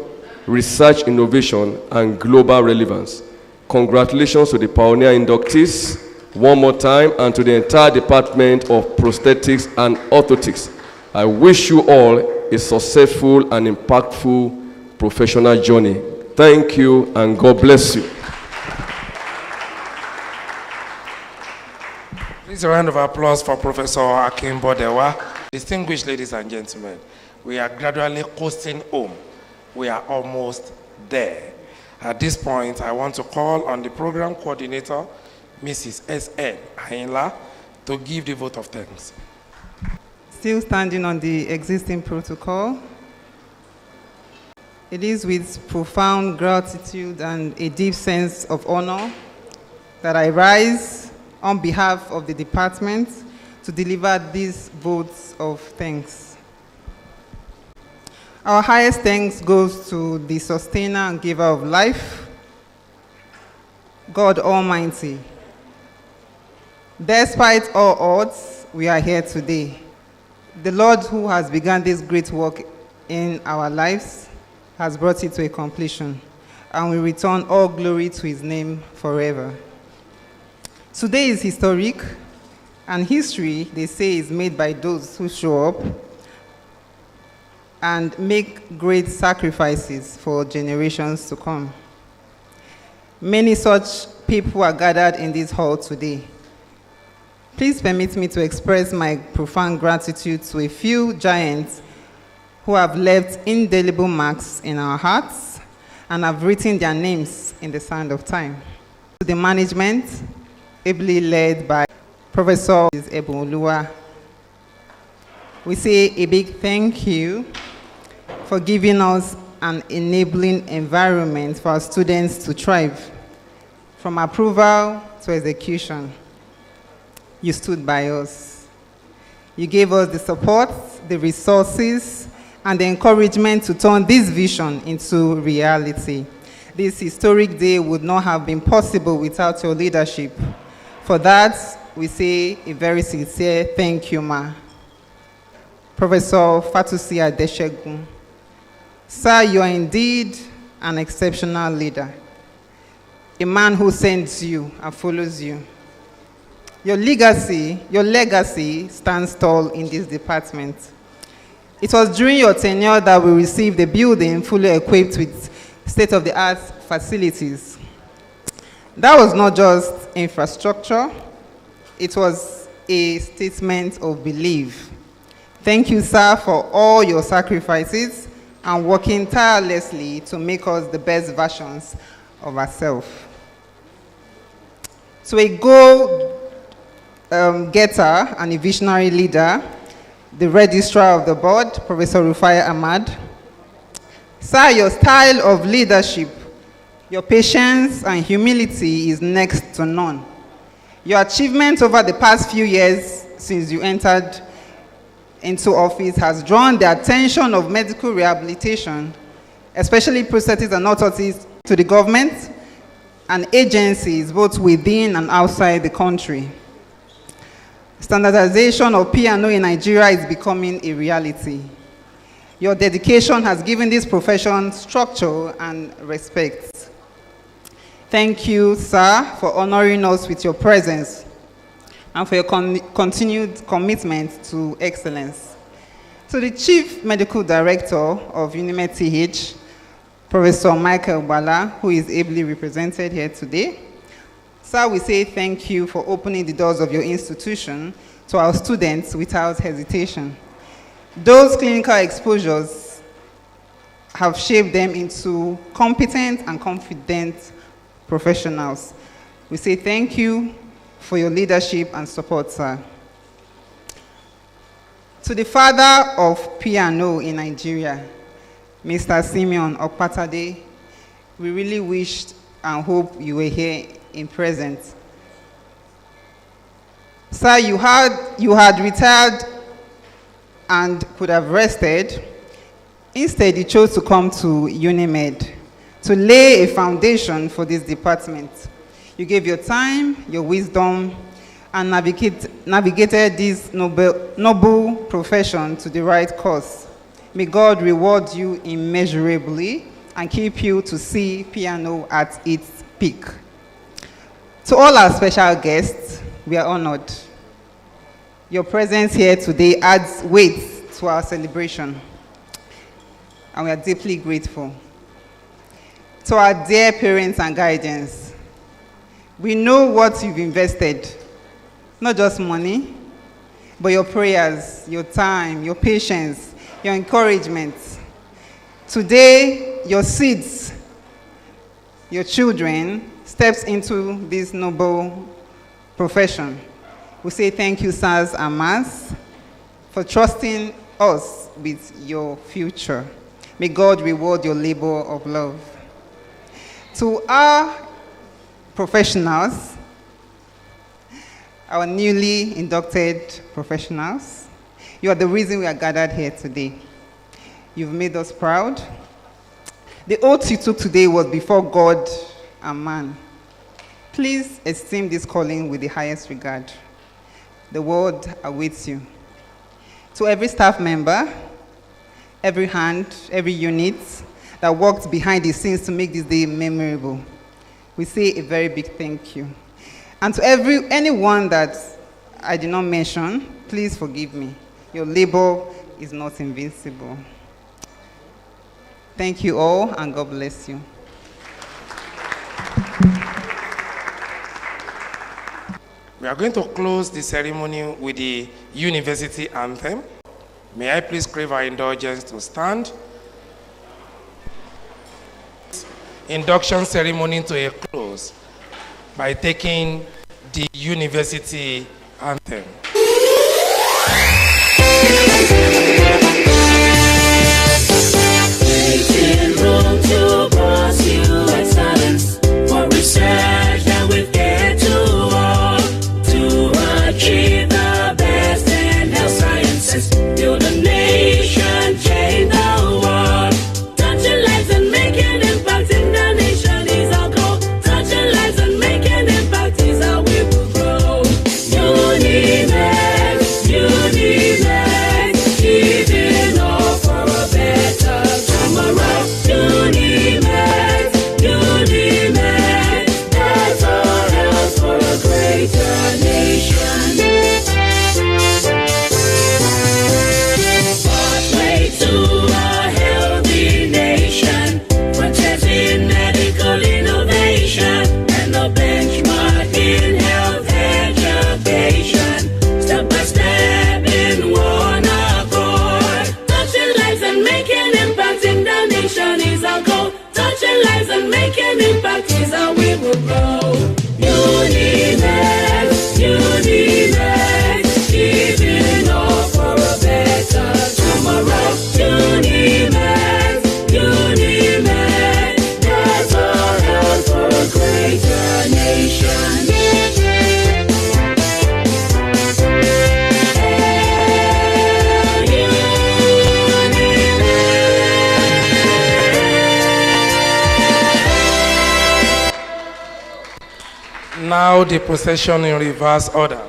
J: research innovation, and global relevance. Congratulations to the pioneer inductees one more time, and to the entire Department of Prosthetics and Orthotics. I wish you all a successful and impactful professional journey. Thank you, and God bless you.
A: Please a round of applause for Professor Akin Bodewa. Distinguished ladies and gentlemen, we are gradually coasting home. We are almost there. At this point, I want to call on the program coordinator, Mrs. S.N. Ainla, to give the vote of thanks.
H: Still standing on the existing protocol, it is with profound gratitude and a deep sense of honor that I rise on behalf of the department to deliver these votes of thanks. Our highest thanks goes to the sustainer and giver of life, God Almighty. Despite all odds, we are here today. The Lord who has begun this great work in our lives has brought it to a completion, and we return all glory to his name forever. Today is historic, and history, they say, is made by those who show up and make great sacrifices for generations to come. Many such people are gathered in this hall today. Please permit me to express my profound gratitude to a few giants who have left indelible marks in our hearts and have written their names in the sand of time. To the management, ably led by Professor Ebunoluwa, we say a big thank you for giving us an enabling environment for our students to thrive. From approval to execution, you stood by us. You gave us the support, the resources, and the encouragement to turn this vision into reality. This historic day would not have been possible without your leadership. For that, we say a very sincere thank you, ma. Professor Fatusi Adeshegun, sir, you are indeed an exceptional leader, a man who sends you and follows you. Your legacy stands tall in this department. It was during your tenure that we received a building fully equipped with state-of-the-art facilities. That was not just infrastructure, it was a statement of belief. Thank you, sir, for all your sacrifices and working tirelessly to make us the best versions of ourselves. To a goal-getter and a visionary leader, the registrar of the board, Professor Rufai Ahmad. Sir, your style of leadership, your patience and humility is next to none. Your achievement over the past few years since you entered into office has drawn the attention of medical rehabilitation, especially prosthetics and orthotics, to the government and agencies both within and outside the country. Standardization of P&O in Nigeria is becoming a reality. Your dedication has given this profession structure and respect. Thank you, sir, for honoring us with your presence and for your continued commitment to excellence. To the Chief Medical Director of Unimed TH, Professor Michael Bala, who is ably represented here today. Sir, we say thank you for opening the doors of your institution to our students without hesitation. Those clinical exposures have shaped them into competent and confident professionals. We say thank you for your leadership and support, sir. To the father of P&O in Nigeria, Mr. Simeon Okpatade, we really wished and hope you were here in presence. Sir, you had retired and could have rested. Instead, you chose to come to Unimed to lay a foundation for this department. You gave your time, your wisdom, and navigated this noble profession to the right course. May God reward you immeasurably and keep you to see P&O at its peak. To all our special guests, we are honored. Your presence here today adds weight to our celebration, and we are deeply grateful. To our dear parents and guardians, we know what you've invested, not just money, but your prayers, your time, your patience, your encouragement. Today, your seeds, your children, steps into this noble profession. We say thank you, sirs and ma'ams, for trusting us with your future. May God reward your labor of love. To our professionals, our newly inducted professionals, you are the reason we are gathered here today. You've made us proud. The oath you took today was before God and man. Please esteem this calling with the highest regard. The world awaits you. To every staff member, every hand, every unit that worked behind the scenes to make this day memorable, we say a very big thank you. And to anyone that I did not mention, please forgive me. Your labor is not invincible. Thank you all, and God bless you.
A: We are going to close the ceremony with the university anthem. May I please crave our indulgence to stand. Induction ceremony to a close by taking the university anthem.
B: Making room to pursue excellence for research that we've dared to all to achieve the best in health sciences, build a nation, change the world, touching lives and making impact in the nation is our goal. Touching lives and making impact is how we will grow.
A: Now the procession in reverse order.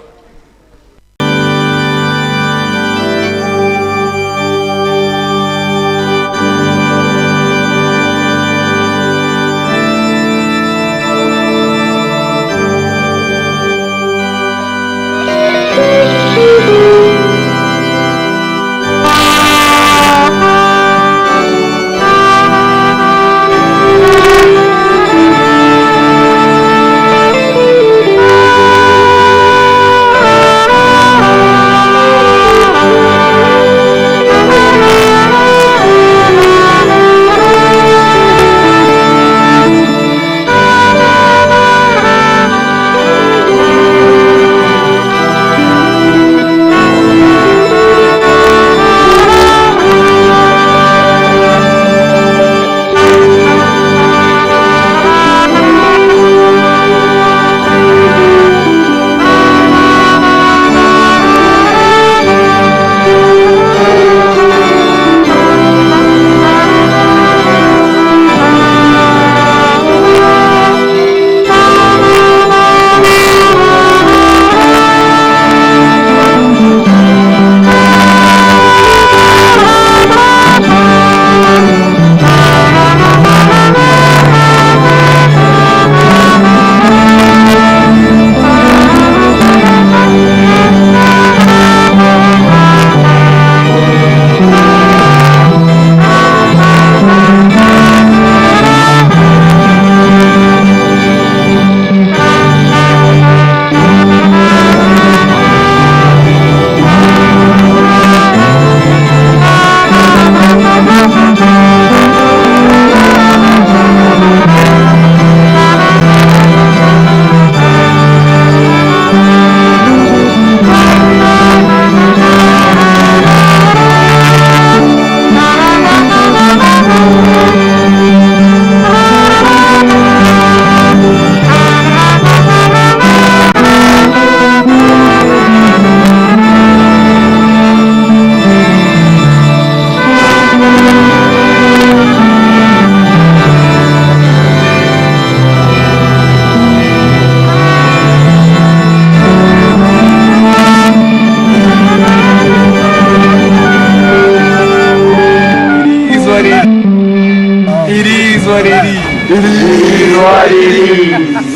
B: It is what it is. It is what it is.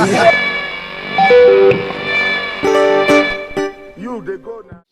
B: You, they go now.